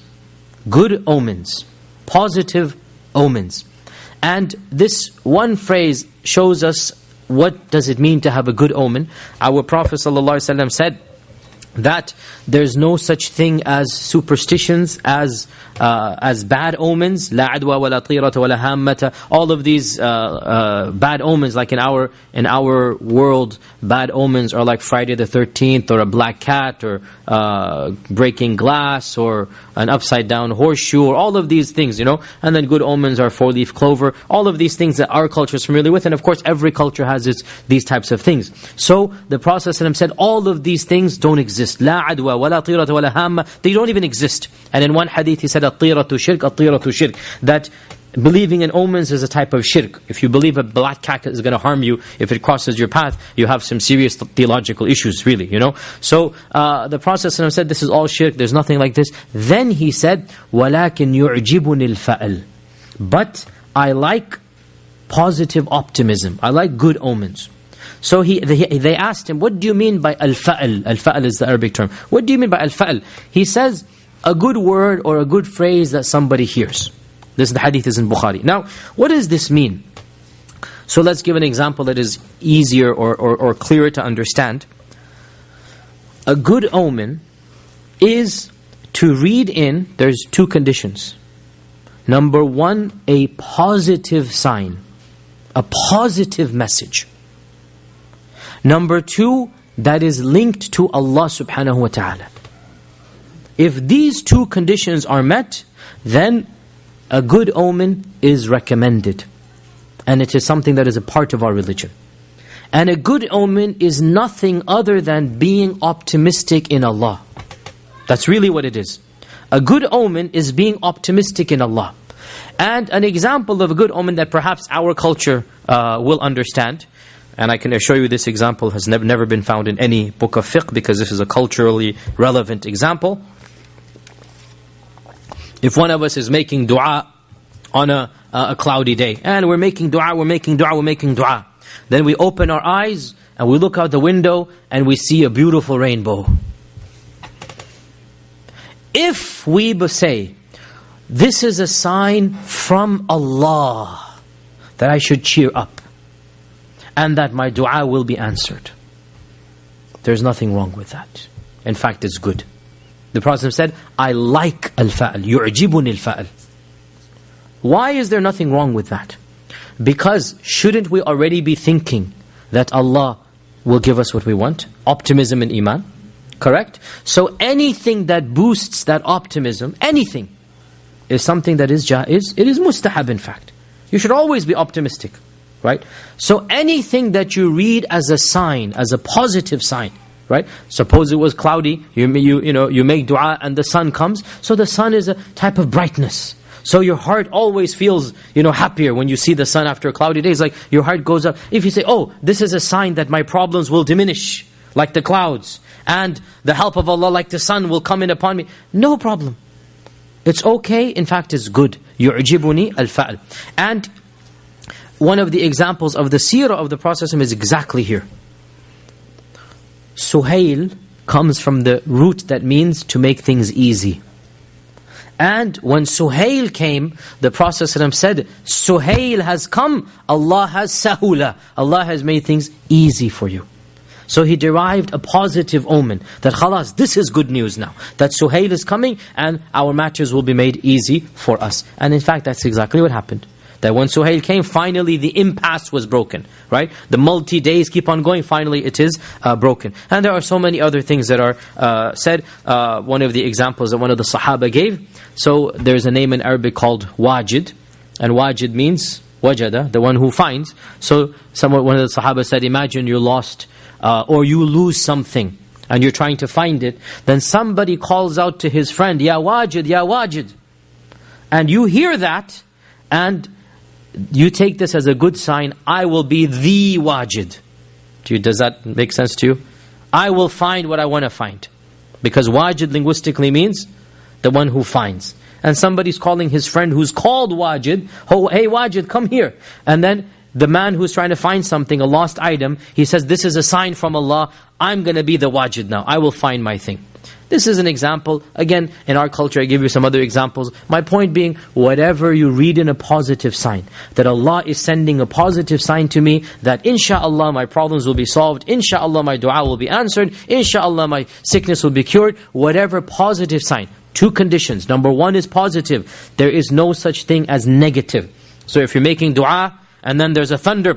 Good omens. Positive omens. And this one phrase shows us what does it mean to have a good omen. Our Prophet ﷺ said that there's no such thing as superstitions, as bad omens. La adwa wa la tirata wa la hammata. All of these bad omens, like in our world, bad omens are like Friday the 13th, or a black cat, or breaking glass, or an upside down horseshoe, or all of these things, And then good omens are 4-leaf clover. All of these things that our culture is familiar with, and of course every culture has these types of things. So the Prophet ﷺ said all of these things don't exist. La adwa wa la tirata wa la hamma. They don't even exist. And in one hadith he said, at-tiratu shirk, that believing in omens is a type of shirk. If you believe a black cat is going to harm you, if it crosses your path, you have some serious theological issues, really, So the Prophet ﷺ said, this is all shirk, there's nothing like this. Then he said, وَلَكِنْ يُعْجِبُنِ الْفَأَلْ. But I like positive optimism. I like good omens. So they asked him, what do you mean by al-fa'al? Al-fa'al is the Arabic term. What do you mean by al-fa'al? He says, a good word or a good phrase that somebody hears. The hadith is in Bukhari. Now, what does this mean? So let's give an example that is easier or clearer to understand. A good omen is to read in, there's 2 conditions. Number 1, a positive sign. A positive message. Number 2, that is linked to Allah subhanahu wa ta'ala. If these 2 conditions are met, then a good omen is recommended. And it is something that is a part of our religion. And a good omen is nothing other than being optimistic in Allah. That's really what it is. A good omen is being optimistic in Allah. And an example of a good omen that perhaps our culture will understand. and I can assure you this example has never been found in any book of fiqh, because this is a culturally relevant example. If one of us is making dua on a cloudy day, and we're making dua, then we open our eyes and we look out the window and we see a beautiful rainbow. If we say, this is a sign from Allah that I should cheer up and that my dua will be answered, there's nothing wrong with that. In fact, it's good. The Prophet said, I like al-fa'al, yu'jibuni al-fa'al. Why is there nothing wrong with that? Because shouldn't we already be thinking that Allah will give us what we want? Optimism and iman. Correct? So anything that boosts that optimism, anything, is something that is jaiz. It is mustahab, in fact. You should always be optimistic. Right? So anything that you read as a sign, as a positive sign, right? Suppose it was cloudy, you make dua and the sun comes. So the sun is a type of brightness. So your heart always feels, happier when you see the sun after a cloudy day. It's like your heart goes up. If you say, oh, this is a sign that my problems will diminish, like the clouds, and the help of Allah like the sun will come in upon me, no problem. It's okay, in fact it's good. يُعْجِبُنِي الْفَعْلِ. And one of the examples of the seerah of the Prophet is exactly here. Suhail comes from the root that means to make things easy. And when Suhail came, the Prophet said, Suhail has come, Allah has sahula. Allah has made things easy for you. So he derived a positive omen, that khalas, this is good news now. That Suhail is coming and our matters will be made easy for us. And in fact, that's exactly what happened. That when Suhail came, finally the impasse was broken, right? The multi-days keep on going, finally it is broken. And there are so many other things that are said. One of the examples that one of the Sahaba gave, so there's a name in Arabic called Wajid, and Wajid means wajada, the one who finds. So one of the Sahaba said, imagine you're lost, or you lose something, and you're trying to find it, then somebody calls out to his friend, Ya Wajid, Ya Wajid. And you hear that, and you take this as a good sign, I will be the wajid. Does that make sense to you? I will find what I want to find. Because wajid linguistically means the one who finds. And somebody's calling his friend who's called wajid, oh, hey wajid, come here. And then the man who's trying to find something, a lost item, he says, this is a sign from Allah, I'm going to be the wajid now, I will find my thing. This is an example. Again, in our culture, I give you some other examples. My point being, whatever you read in a positive sign, that Allah is sending a positive sign to me, that insha'Allah my problems will be solved, insha'Allah my dua will be answered, insha'Allah my sickness will be cured, whatever positive sign. Two conditions. Number one is positive. There is no such thing as negative. So if you're making dua, and then there's a thunder,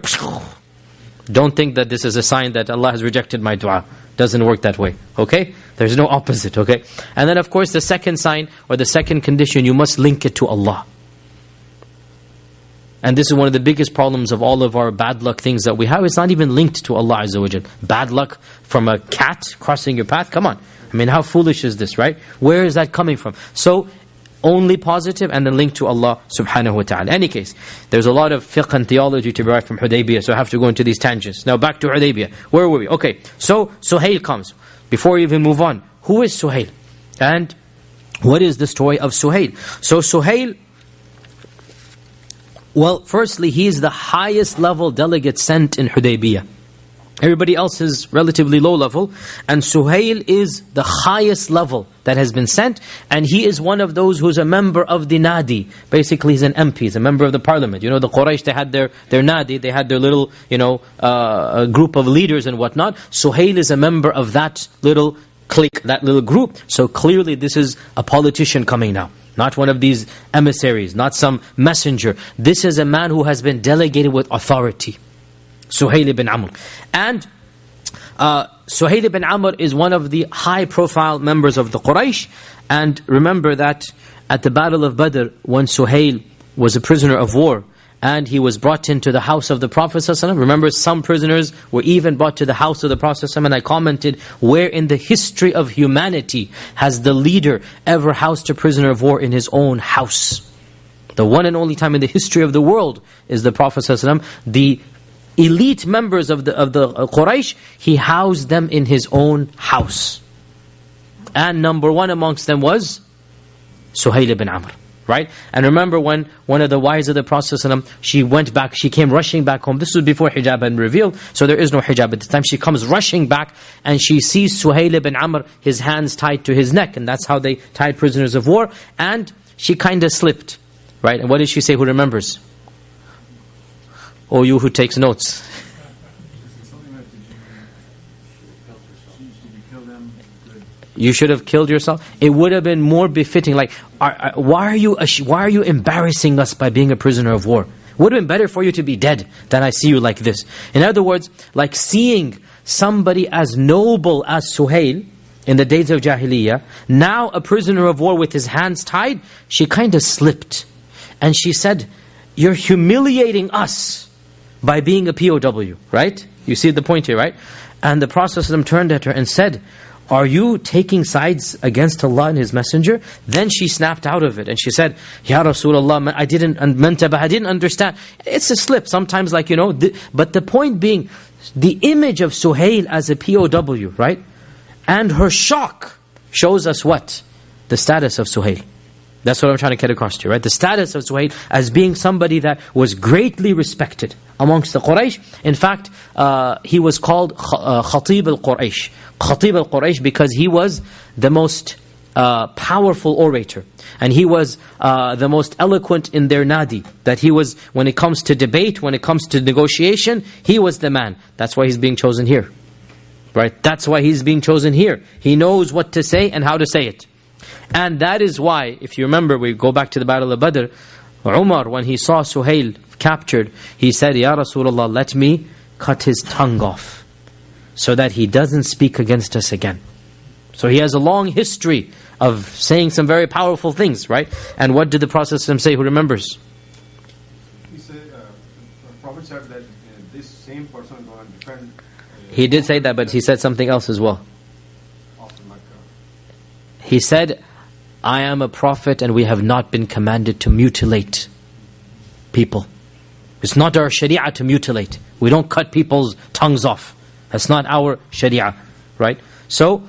don't think that this is a sign that Allah has rejected my dua. Doesn't work that way, okay? There's no opposite, okay? And then of course the second sign, or the second condition, you must link it to Allah. And this is one of the biggest problems of all of our bad luck things that we have. It's not even linked to Allah Azza wa Jal. Bad luck from a cat crossing your path, come on. I mean, how foolish is this, right? Where is that coming from? So, only positive and then linked to Allah subhanahu wa ta'ala. In any case, there's a lot of fiqh and theology to be right from Hudaybiyya, so I have to go into these tangents. Now back to Hudaybiyya. Where were we? Okay, so Suhail comes. Before we even move on, who is Suhail? And what is the story of Suhail? So Suhail, well, firstly, he is the highest level delegate sent in Hudaybiyya. Everybody else is relatively low level, and Suhail is the highest level that has been sent, and he is one of those who's a member of the Nadi. Basically, he's an MP, he's a member of the parliament. You know, the Quraysh, they had their Nadi, they had their little, group of leaders and whatnot. Suhail is a member of that little clique, that little group. So clearly this is a politician coming now. Not one of these emissaries, not some messenger. This is a man who has been delegated with authority. Suhail ibn Amr. And Suhail ibn Amr is one of the high-profile members of the Quraysh. And remember that at the Battle of Badr, when Suhail was a prisoner of war, and he was brought into the house of the Prophet ﷺ. Remember, some prisoners were even brought to the house of the Prophet ﷺ, and I commented, where in the history of humanity has the leader ever housed a prisoner of war in his own house? The one and only time in the history of the world is the Prophet ﷺ, the elite members of the Quraysh, he housed them in his own house. And number one amongst them was Suhail ibn Amr. Right? And remember when one of the wives of the Prophet ﷺ, she came rushing back home. This was before hijab had been revealed, so there is no hijab at the time. She comes rushing back and she sees Suhail ibn Amr, his hands tied to his neck, and that's how they tied prisoners of war. And she kind of slipped. Right? And what did she say? Who remembers? Oh, you who takes notes. You should have killed yourself. It would have been more befitting. Like, why are you embarrassing us by being a prisoner of war? It would have been better for you to be dead than I see you like this. In other words, like seeing somebody as noble as Suhail in the days of Jahiliyyah, now a prisoner of war with his hands tied, she kind of slipped. And she said, you're humiliating us by being a POW, right? You see the point here, right? And the Prophet ﷺ turned at her and said, are you taking sides against Allah and His Messenger? Then she snapped out of it and she said, Ya Rasulullah, I didn't understand. It's a slip sometimes, like, but the point being, the image of Suhail as a POW, right? And her shock shows us what? The status of Suhail. That's what I'm trying to get across to you, right? The status of Suhail as being somebody that was greatly respected amongst the Quraysh. In fact, he was called Khatib al-Quraysh. Khatib al-Quraysh because he was the most powerful orator. And he was the most eloquent in their nadi. That he was, when it comes to debate, when it comes to negotiation, he was the man. That's why he's being chosen here. Right? That's why he's being chosen here. He knows what to say and how to say it. And that is why, if you remember, we go back to the Battle of Badr, Umar, when he saw Suhail captured, he said, Ya Rasulullah, let me cut his tongue off, so that he doesn't speak against us again. So he has a long history of saying some very powerful things, right? And what did the Prophet say? Who remembers? He said, the Prophet said that this same person is going to defend... He did say that, but he said something else as well. He said, I am a prophet and we have not been commanded to mutilate people. It's not our sharia to mutilate. We don't cut people's tongues off. That's not our sharia, right? So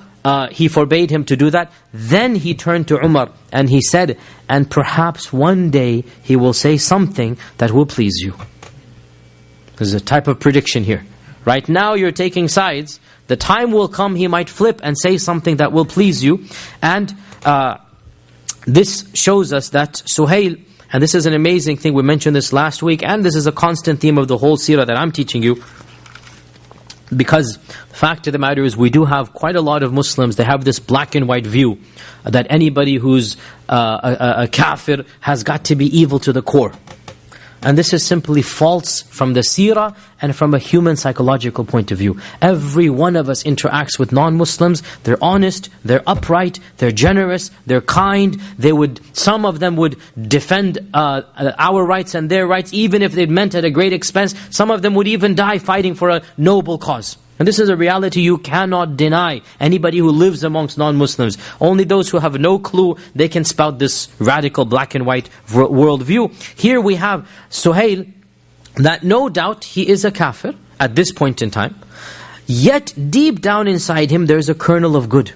he forbade him to do that. Then he turned to Umar and he said, and perhaps one day he will say something that will please you. There's a type of prediction here. Right now you're taking sides. The time will come he might flip and say something that will please you. And this shows us that Suhail, and this is an amazing thing, we mentioned this last week, and this is a constant theme of the whole seerah that I'm teaching you. Because the fact of the matter is, we do have quite a lot of Muslims, they have this black and white view that anybody who's a kafir has got to be evil to the core. And this is simply false from the seerah and from a human psychological point of view. Every one of us interacts with non-Muslims. They're honest, they're upright, they're generous, they're kind. Some of them would defend our rights and their rights, even if they'd meant at a great expense. Some of them would even die fighting for a noble cause. And this is a reality you cannot deny. Anybody who lives amongst non-Muslims, only those who have no clue, they can spout this radical black and white worldview. Here we have Suhail, that no doubt he is a kafir at this point in time. Yet deep down inside him there is a kernel of good.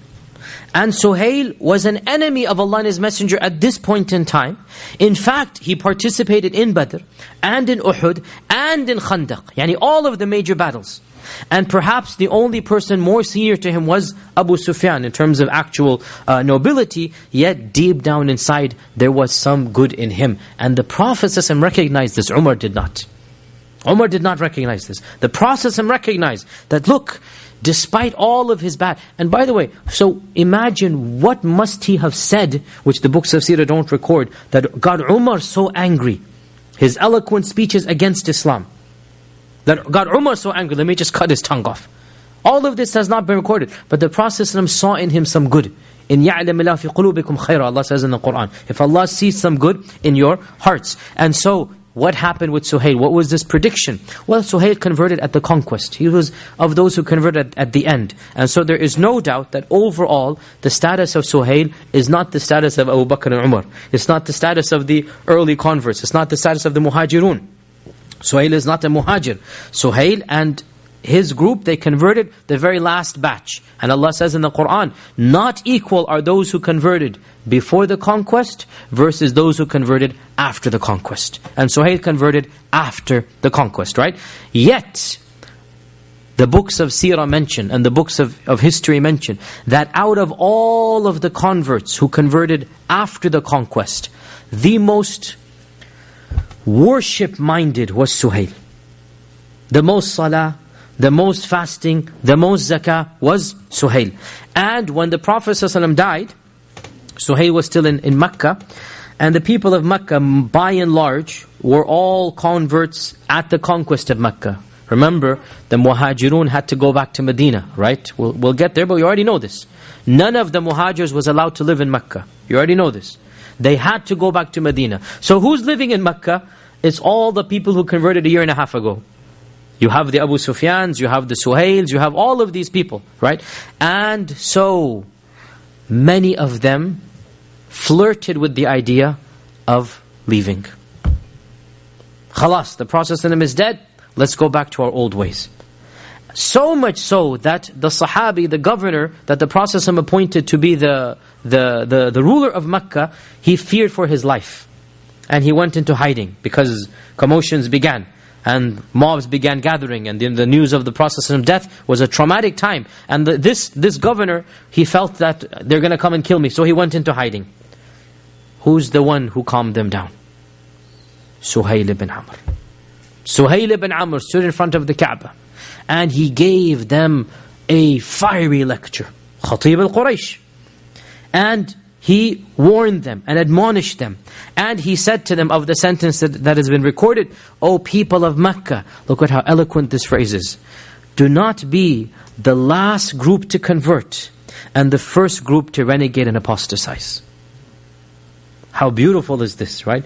And Suhail was an enemy of Allah and His Messenger at this point in time. In fact, he participated in Badr, and in Uhud, and in Khandaq. Yani all of the major battles. And perhaps the only person more senior to him was Abu Sufyan in terms of actual nobility. Yet deep down inside there was some good in him. And the Prophet ﷺ recognized this. Umar did not. Umar did not recognize this. The Prophet ﷺ recognized that, look, despite all of his bad... And by the way, so imagine what must he have said, which the books of Seerah don't record, that got Umar so angry. His eloquent speeches against Islam. That got Umar so angry, let me just cut his tongue off. All of this has not been recorded. But the Prophet ﷺ saw in him some good. In يَعْلَمِ اللَّهُ فِي قُلُوبِكُمْ خَيْرًا, Allah says in the Qur'an. If Allah sees some good in your hearts. And so, what happened with Suhail? What was this prediction? Well, Suhail converted at the conquest. He was of those who converted at the end. And so there is no doubt that overall, the status of Suhail is not the status of Abu Bakr and Umar. It's not the status of the early converts. It's not the status of the Muhajirun. Suhail is not a muhajir. Suhail and his group, they converted the very last batch. And Allah says in the Qur'an, not equal are those who converted before the conquest versus those who converted after the conquest. And Suhail converted after the conquest, right? Yet, the books of seerah mention, and the books of history mention, that out of all of the converts who converted after the conquest, the most worship-minded was Suhail. The most salah, the most fasting, the most zakah was Suhail. And when the Prophet ﷺ died, Suhail was still in Mecca, and the people of Mecca, by and large, were all converts at the conquest of Mecca. Remember, the Muhajirun had to go back to Medina, right? We'll get there, but you already know this. None of the Muhajirs was allowed to live in Mecca. You already know this. They had to go back to Medina. So who's living in Mecca? It's all the people who converted a year and a half ago. You have the Abu Sufyans, you have the Suhails, you have all of these people, right? And so many of them flirted with the idea of leaving. Khalas, the Prophet is dead, let's go back to our old ways. So much so that the Sahabi, the governor that the Prophet appointed to be the ruler of Mecca, he feared for his life. And he went into hiding because commotions began. And mobs began gathering, and the news of the Prophet's death was a traumatic time. And this governor, he felt that they're going to come and kill me, so he went into hiding. Who's the one who calmed them down? Suhail ibn Amr. Suhail ibn Amr stood in front of the Kaaba, and he gave them a fiery lecture. Khatib al-Quraysh. And he warned them and admonished them. And he said to them of the sentence that has been recorded, O people of Mecca, look at how eloquent this phrase is. Do not be the last group to convert and the first group to renegade and apostatize. How beautiful is this, right?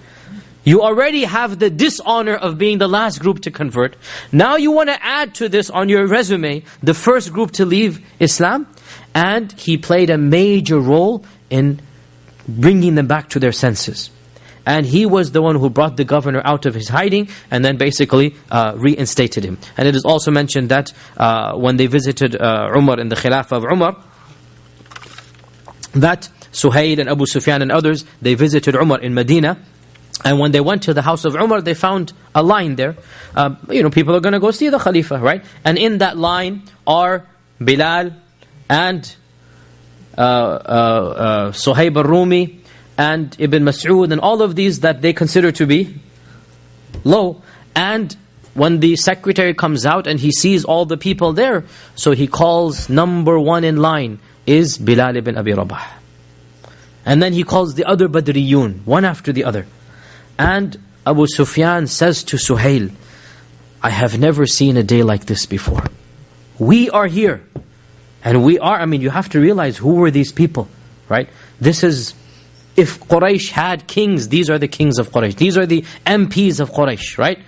You already have the dishonor of being the last group to convert. Now you want to add to this on your resume, the first group to leave Islam. And he played a major role in bringing them back to their senses. And he was the one who brought the governor out of his hiding and then basically reinstated him. And it is also mentioned that when they visited Umar in the Khilafah of Umar, that Suhail and Abu Sufyan and others, they visited Umar in Medina. And when they went to the house of Umar, they found a line there. People are going to go see the Khalifa, right? And in that line are Bilal and Suhaib al-Rumi and Ibn Mas'ud and all of these that they consider to be low. And when the secretary comes out and he sees all the people there, so he calls number one in line is Bilal ibn Abi Rabah. And then he calls the other Badriyun, one after the other. And Abu Sufyan says to Suhail, I have never seen a day like this before. We are here. And we are, you have to realize who were these people, right? This is, if Quraysh had kings, these are the kings of Quraysh. These are the MPs of Quraysh, right?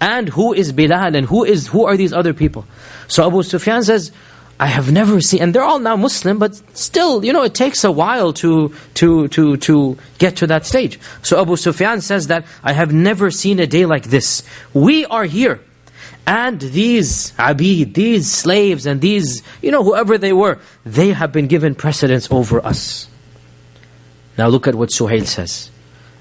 And who is Bilal and who are these other people? So Abu Sufyan says, I have never seen, and they're all now Muslim, but still, it takes a while to get to that stage. So Abu Sufyan says that, I have never seen a day like this. We are here. And these abid, these slaves and these, whoever they were, they have been given precedence over us. Now look at what Suhail says.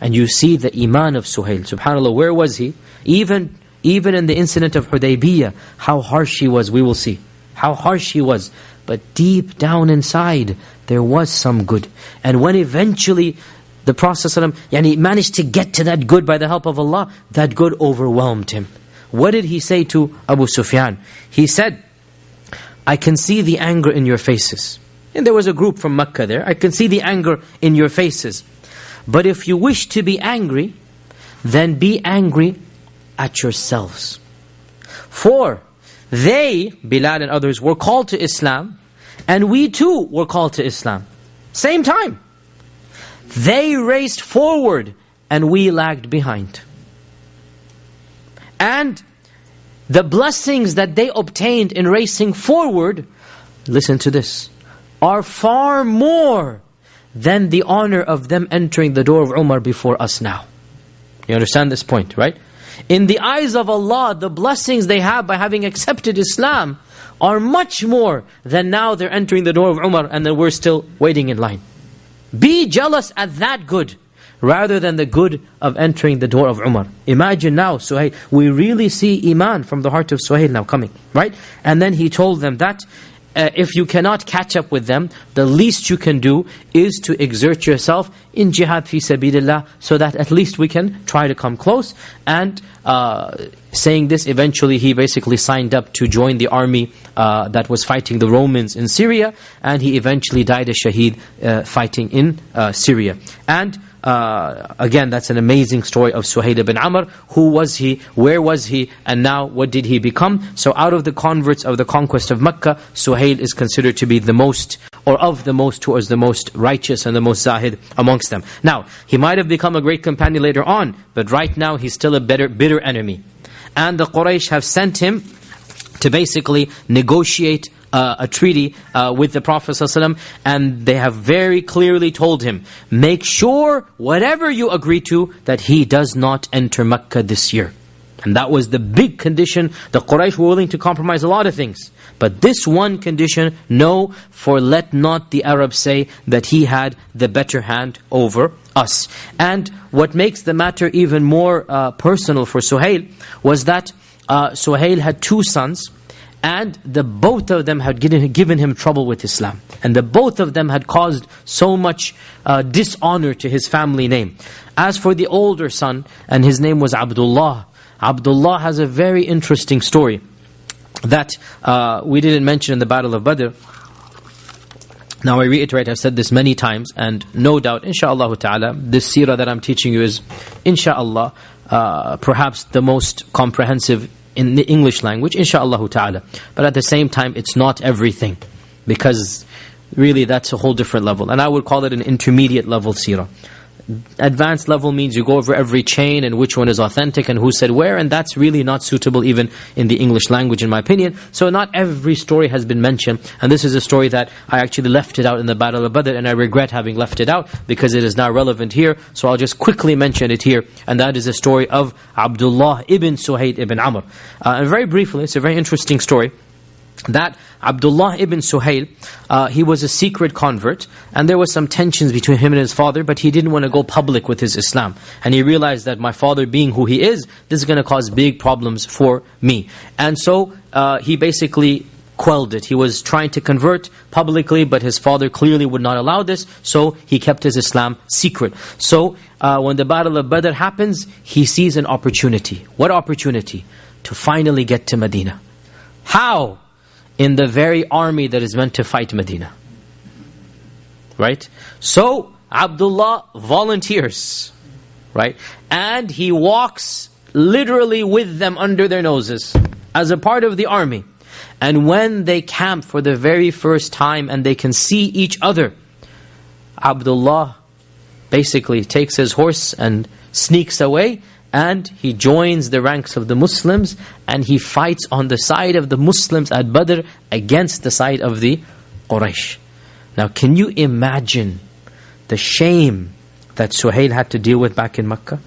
And you see the iman of Suhail. SubhanAllah, where was he? Even in the incident of Hudaybiyya, how harsh he was, we will see. How harsh he was. But deep down inside, there was some good. And when eventually the Prophet ﷺ managed to get to that good by the help of Allah, that good overwhelmed him. What did he say to Abu Sufyan? He said, I can see the anger in your faces. And there was a group from Mecca there. I can see the anger in your faces. But if you wish to be angry, then be angry at yourselves. For they, Bilal and others, were called to Islam, and we too were called to Islam. Same time. They raced forward, and we lagged behind. And the blessings that they obtained in racing forward, listen to this, are far more than the honor of them entering the door of Umar before us now. You understand this point, right? In the eyes of Allah, the blessings they have by having accepted Islam are much more than now they're entering the door of Umar and then we're still waiting in line. Be jealous at that good rather than the good of entering the door of Umar. Imagine now, Suhail, we really see Iman from the heart of Suhail now coming, right? And then he told them that if you cannot catch up with them, the least you can do is to exert yourself in jihad fi sabilillah, so that at least we can try to come close. And saying this, eventually he basically signed up to join the army that was fighting the Romans in Syria, and he eventually died a shaheed fighting in Syria. And again, that's an amazing story of Suhail ibn Amr. Who was he? Where was he? And now what did he become? So out of the converts of the conquest of Mecca, Suhail is considered to be the most, or of the most, who was the most righteous and the most zahid amongst them. Now, he might have become a great companion later on, but right now he's still a bitter enemy. And the Quraysh have sent him to basically negotiate a treaty with the Prophet ﷺ, and they have very clearly told him, make sure whatever you agree to, that he does not enter Mecca this year. And that was the big condition. The Quraysh were willing to compromise a lot of things, but this one condition, no, for let not the Arabs say that he had the better hand over us. And what makes the matter even more personal for Suhail was that Suhail had two sons, and the both of them had given him trouble with Islam. And the both of them had caused so much dishonor to his family name. As for the older son, and his name was Abdullah. Abdullah has a very interesting story that we didn't mention in the Battle of Badr. Now I reiterate, I've said this many times, and no doubt, insha'Allah ta'ala, this seerah that I'm teaching you is, insha'Allah, perhaps the most comprehensive in the English language, insha'Allah ta'ala. But at the same time, it's not everything, because really that's a whole different level. And I would call it an intermediate level seerah. Advanced level means you go over every chain and which one is authentic and who said where, and that's really not suitable even in the English language, in my opinion. So not every story has been mentioned, and this is a story that I actually left it out in the Battle of Badr, and I regret having left it out because it is now relevant here. So I'll just quickly mention it here, and that is the story of Abdullah ibn Suhail ibn Amr. And very briefly, it's a very interesting story. That Abdullah ibn Suhail, he was a secret convert, and there was some tensions between him and his father, but he didn't want to go public with his Islam. And he realized that my father being who he is, this is going to cause big problems for me. And so he basically quelled it. He was trying to convert publicly, but his father clearly would not allow this, so he kept his Islam secret. So when the Battle of Badr happens, he sees an opportunity. What opportunity? To finally get to Medina. How? In the very army that is meant to fight Medina. Right? So, Abdullah volunteers. Right? And he walks literally with them under their noses as a part of the army. And when they camp for the very first time and they can see each other, Abdullah basically takes his horse and sneaks away, and he joins the ranks of the Muslims, and he fights on the side of the Muslims at Badr against the side of the Quraysh. Now can you imagine the shame that Suhail had to deal with back in Mecca?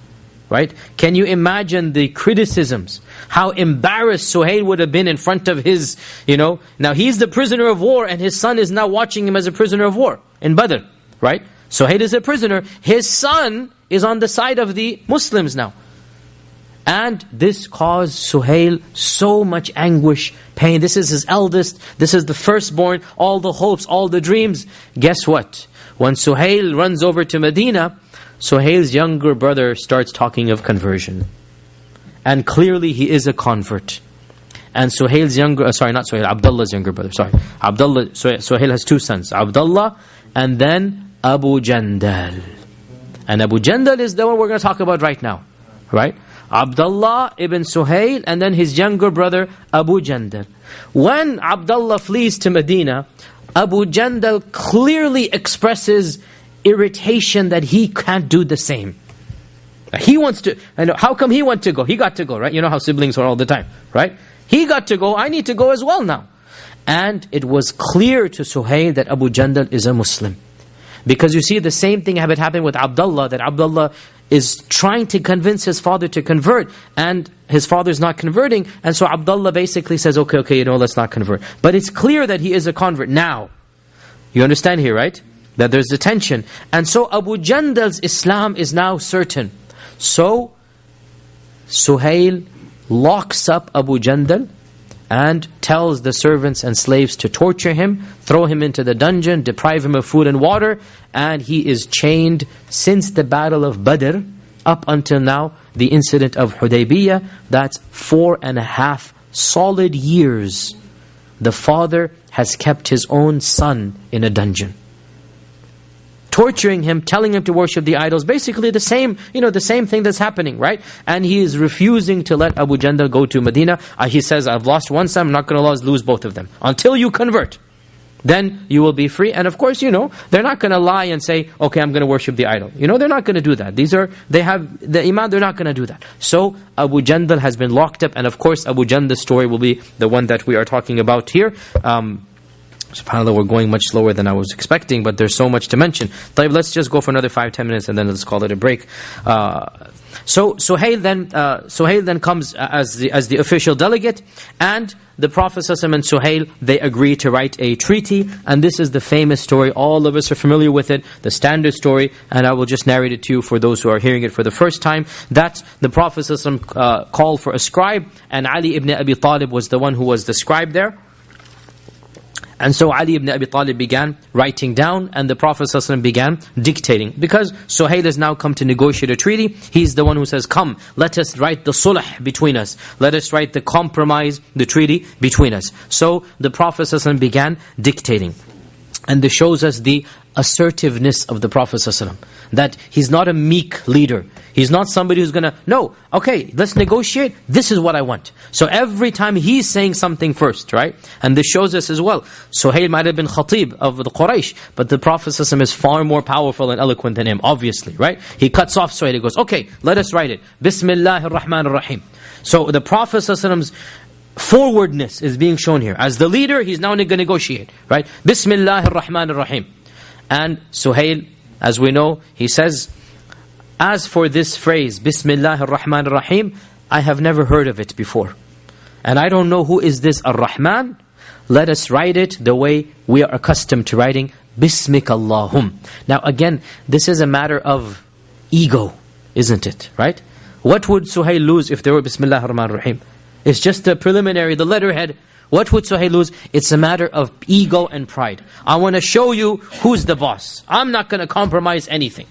Right? Can you imagine the criticisms? How embarrassed Suhail would have been in front of his, now he's the prisoner of war, and his son is now watching him as a prisoner of war in Badr. Right? Suhail is a prisoner. His son is on the side of the Muslims now. And this caused Suhail so much anguish, pain. This is his eldest, this is the firstborn, all the hopes, all the dreams. Guess what? When Suhail runs over to Medina, Suhail's younger brother starts talking of conversion. And clearly he is a convert. And Suhail's Abdullah's younger brother, Suhail has two sons, Abdullah and then Abu Jandal. And Abu Jandal is the one we're going to talk about right now. Right? Abdullah ibn Suhail, and then his younger brother Abu Jandal. When Abdullah flees to Medina, Abu Jandal clearly expresses irritation that he can't do the same. He wants to, how come he wants to go? He got to go, right? You know how siblings are all the time, right? He got to go, I need to go as well now. And it was clear to Suhail that Abu Jandal is a Muslim. Because you see, the same thing had happened with Abdullah, that Abdullah is trying to convince his father to convert, and his father's not converting, and so Abdullah basically says, okay, let's not convert. But it's clear that he is a convert now. You understand here, right? That there's a tension. And so Abu Jandal's Islam is now certain. So Suhail locks up Abu Jandal and tells the servants and slaves to torture him, throw him into the dungeon, deprive him of food and water, and he is chained since the battle of Badr up until now, the incident of Hudaybiyya. That's 4.5 solid years. The father has kept his own son in a dungeon, torturing him, telling him to worship the idols, basically the same thing that's happening, right? And he is refusing to let Abu Jandal go to Medina. He says, I've lost one son, I'm not going to lose both of them. Until you convert, then you will be free. And of course, they're not going to lie and say, okay, I'm going to worship the idol. They're not going to do that. They have the iman, they're not going to do that. So Abu Jandal has been locked up, and of course Abu Jandal's story will be the one that we are talking about here. SubhanAllah, we're going much slower than I was expecting, but there's so much to mention. Let's just go for another 5-10 minutes and then let's call it a break. So Suhail then comes as the official delegate, and the Prophet ﷺ and Suhail, they agree to write a treaty, and this is the famous story. All of us are familiar with it, the standard story, and I will just narrate it to you for those who are hearing it for the first time. That the Prophet ﷺ called for a scribe, and Ali ibn Abi Talib was the one who was the scribe there. And so Ali ibn Abi Talib began writing down, and the Prophet ﷺ began dictating. Because Suhail has now come to negotiate a treaty, he's the one who says, come, let us write the sulh between us. Let us write the compromise, the treaty between us. So the Prophet ﷺ began dictating. And this shows us the assertiveness of the Prophet ﷺ. That he's not a meek leader. He's not somebody who's going to, no, okay, let's negotiate, this is what I want. So every time he's saying something first, right? And this shows us as well. Suhail might have been khatib of the Quraysh, but the Prophet ﷺ is far more powerful and eloquent than him, obviously, right? He cuts off Suhail, he goes, okay, let us write it. Bismillahir Rahmanir Rahim. So the Prophet ﷺ's forwardness is being shown here. As the leader, he's now going to negotiate, right? Bismillahir Rahmanir Rahim. And Suhail, as we know, he says, as for this phrase, Bismillahir Rahmanir Rahim, I have never heard of it before. And I don't know who is this Ar-Rahman. Let us write it the way we are accustomed to writing, Bismik Allahum. Now again, this is a matter of ego, isn't it? Right? What would Suhail lose if there were Bismillahir Rahmanir Rahim? It's just a preliminary, the letterhead. What would Suhail lose? It's a matter of ego and pride. I want to show you who's the boss. I'm not going to compromise anything.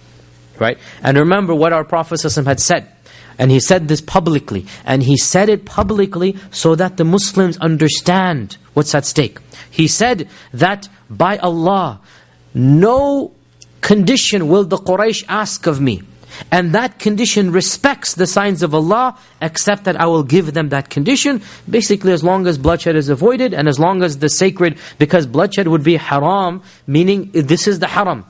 Right? And remember what our Prophet ﷺ had said. And he said this publicly. And he said it publicly so that the Muslims understand what's at stake. He said that by Allah, no condition will the Quraysh ask of me. And that condition respects the signs of Allah, except that I will give them that condition. Basically, as long as bloodshed is avoided, and as long as the sacred, because bloodshed would be haram, meaning this is the haram.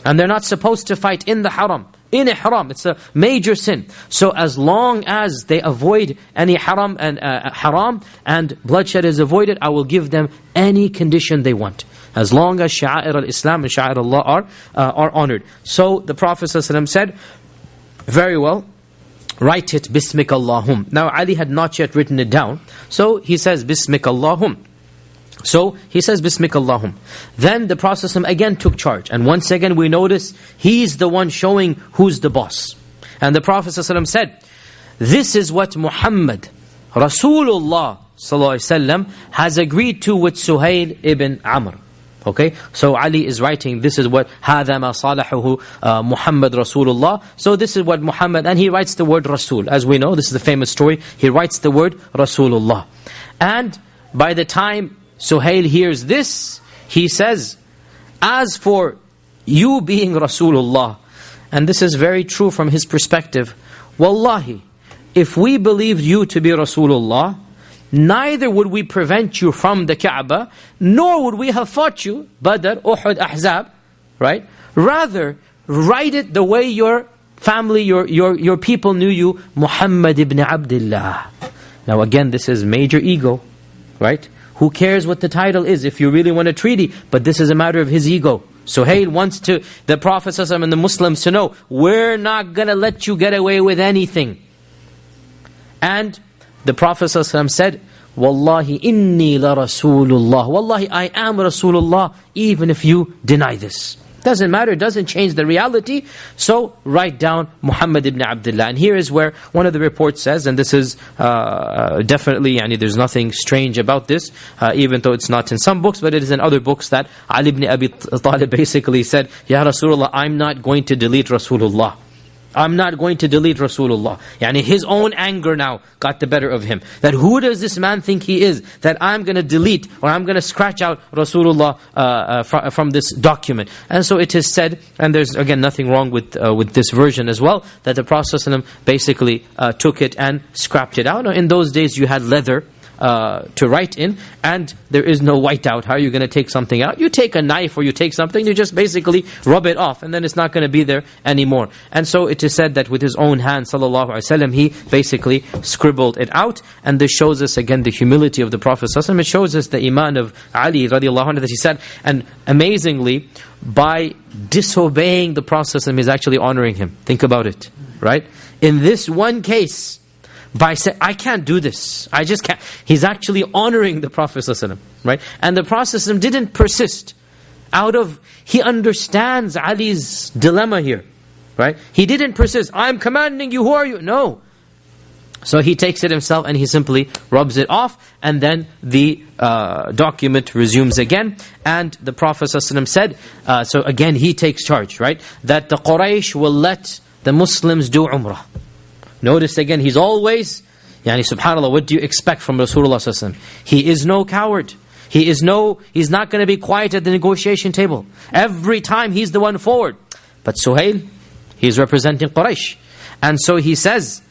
And they're not supposed to fight in the haram. In ihram, it's a major sin. So as long as they avoid any haram and bloodshed is avoided, I will give them any condition they want. As long as sha'air al-Islam and sha'air Allah are honored. So the Prophet ﷺ said, very well, write it, Bismik Allahum. Now Ali had not yet written it down. So he says, Bismik Allahum. So he says, Bismik Allahum. Then the Prophet ﷺ again took charge. And once again we notice, he's the one showing who's the boss. And the Prophet ﷺ said, this is what Muhammad, Rasulullah ﷺ, has agreed to with Suhail ibn Amr. Okay, so Ali is writing, this is what هَذَا مَا صَالَحُهُ Muhammad Rasulullah. So this is what Muhammad, and he writes the word Rasul. As we know, this is the famous story, he writes the word Rasulullah. And by the time Suhail hears this, he says, as for you being Rasulullah, and this is very true from his perspective, Wallahi, if we believed you to be Rasulullah, neither would we prevent you from the Kaaba, nor would we have fought you, Badr, Uhud, Ahzab, right? Rather, write it the way your family, your people knew you, Muhammad ibn Abdullah. Now again, this is major ego, right? Who cares what the title is if you really want a treaty? But this is a matter of his ego, Suhail wants the Prophet ﷺ and the Muslims to know, we're not going to let you get away with anything. And the Prophet ﷺ said, Wallahi inni la Rasulullah. Wallahi, I am Rasulullah, even if you deny this. Doesn't matter, it doesn't change the reality. So write down Muhammad ibn Abdullah. And here is where one of the reports says, and this is definitely, there's nothing strange about this, even though it's not in some books, but it is in other books, that Ali ibn Abi Talib basically said, Ya Rasulullah, I'm not going to delete Rasulullah. I'm not going to delete Rasulullah. His own anger now got the better of him. That who does this man think he is, that I'm going to delete, or I'm going to scratch out Rasulullah from this document. And so it is said, and there's again nothing wrong with this version as well, that the Prophet ﷺ basically took it and scrapped it out. Now, in those days you had leather to write in, and there is no whiteout. How are you going to take something out? You take a knife or you take something, you just basically rub it off, and then it's not going to be there anymore. And so it is said that with his own hand, sallallahu alaihi wasallam, he basically scribbled it out. And this shows us again the humility of the Prophet sallallahu alaihi wasallam. It shows us the iman of Ali radiallahu anhu, that he said, and amazingly, by disobeying the Prophet sallallahu alaihi wasallam, he's actually honoring him. Think about it, right? In this one case, by saying, I can't do this, I just can't. He's actually honoring the Prophet ﷺ, right? And the Prophet ﷺ didn't persist. He understands Ali's dilemma here, right? He didn't persist. I'm commanding you, who are you? No. So he takes it himself and he simply rubs it off, and then the document resumes again. And the Prophet ﷺ said, so again he takes charge, right? That the Quraysh will let the Muslims do Umrah. Notice again, he's always, subhanAllah, what do you expect from Rasulullah ﷺ? He is no coward. He's not going to be quiet at the negotiation table. Every time he's the one forward. But Suhail, he's representing Quraysh. And so he says,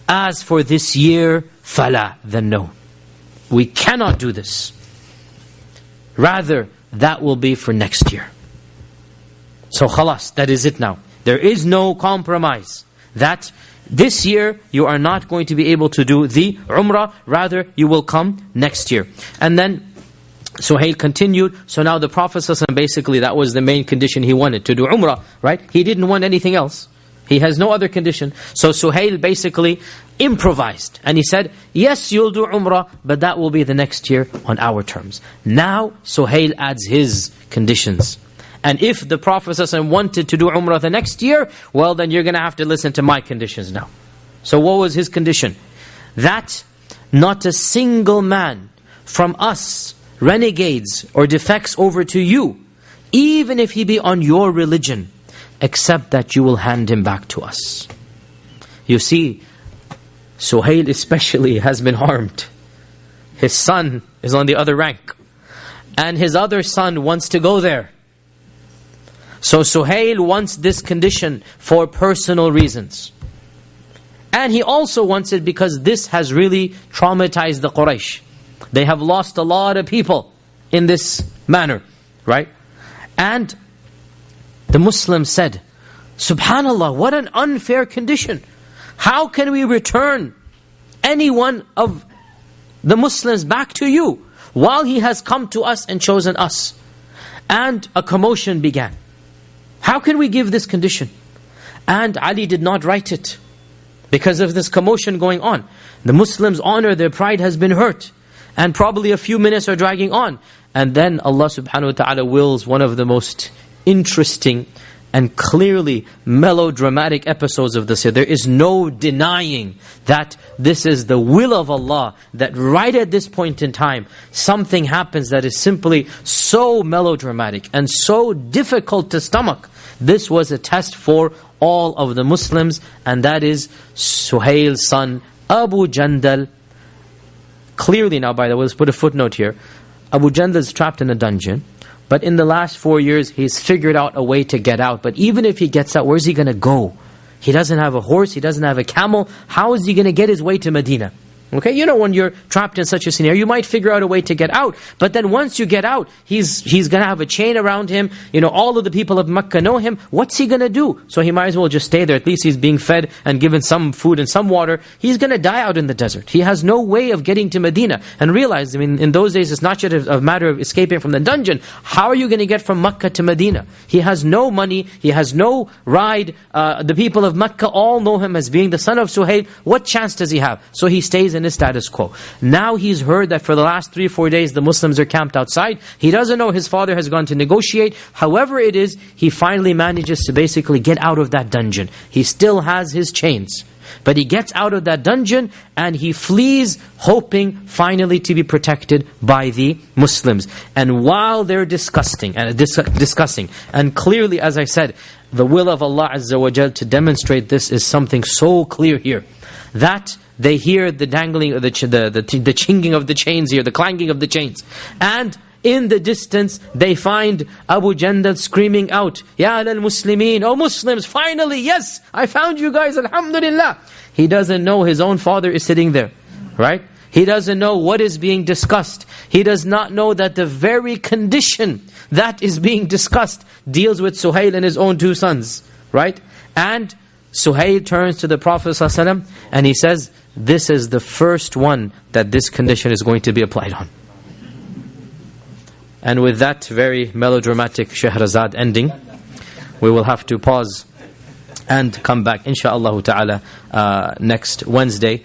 as for this year, fala, then no. We cannot do this. Rather, that will be for next year. So khalas, that is it now. There is no compromise. That this year, you are not going to be able to do the Umrah, rather you will come next year. And then Suhail continued. So now the Prophet ﷺ, basically that was the main condition he wanted, to do Umrah, right? He didn't want anything else. He has no other condition. So Suhail basically improvised. And he said, yes, you'll do Umrah, but that will be the next year on our terms. Now Suhail adds his conditions. And if the Prophet ﷺ wanted to do Umrah the next year, well then you're going to have to listen to my conditions now. So what was his condition? That not a single man from us renegades or defects over to you, even if he be on your religion, except that you will hand him back to us. You see, Suhail especially has been harmed. His son is on the other rank, and his other son wants to go there. So Suhail wants this condition for personal reasons. And he also wants it because this has really traumatized the Quraysh. They have lost a lot of people in this manner, right? And the Muslims said, subhanallah, what an unfair condition. How can we return any one of the Muslims back to you while he has come to us and chosen us? And a commotion began. How can we give this condition? And Ali did not write it because of this commotion going on. The Muslims' honor, their pride has been hurt. And probably a few minutes are dragging on. And then Allah subhanahu wa ta'ala wills one of the most interesting and clearly melodramatic episodes of this. There is no denying that this is the will of Allah, that right at this point in time, something happens that is simply so melodramatic and so difficult to stomach. This was a test for all of the Muslims, and that is Suhail's son, Abu Jandal. Clearly now, by the way, let's put a footnote here. Abu Jandal is trapped in a dungeon. But in the last 4 years, he's figured out a way to get out. But even if he gets out, where's he going to go? He doesn't have a horse, he doesn't have a camel. How is he going to get his way to Medina? Okay, you know when you're trapped in such a scenario, you might figure out a way to get out. But then once you get out, he's going to have a chain around him. You know, all of the people of Mecca know him. What's he going to do? So he might as well just stay there. At least he's being fed and given some food and some water. He's going to die out in the desert. He has no way of getting to Medina. And realize, I mean, in those days, it's not just a matter of escaping from the dungeon. How are you going to get from Mecca to Medina? He has no money. He has no ride. The people of Mecca all know him as being the son of Suhail. What chance does he have? So he stays in his status quo. Now he's heard that for the last 3-4 days the Muslims are camped outside. He doesn't know his father has gone to negotiate. However it is, he finally manages to basically get out of that dungeon. He still has his chains. But he gets out of that dungeon and he flees, hoping finally to be protected by the Muslims. And while they're discussing, and clearly, as I said, the will of Allah Azza wa Jal to demonstrate this is something so clear here, that they hear the dangling, the chinging of the chains here, the clanging of the chains. And in the distance, they find Abu Jandal screaming out, Ya al-Muslimin, oh Muslims, finally, yes, I found you guys, alhamdulillah. He doesn't know his own father is sitting there, right? He doesn't know what is being discussed. He does not know that the very condition that is being discussed deals with Suhail and his own 2 sons, right? And Suhail turns to the Prophet ﷺ and he says, this is the first one that this condition is going to be applied on. And with that very melodramatic Shahrazad ending, we will have to pause and come back inshaAllah ta'ala next Wednesday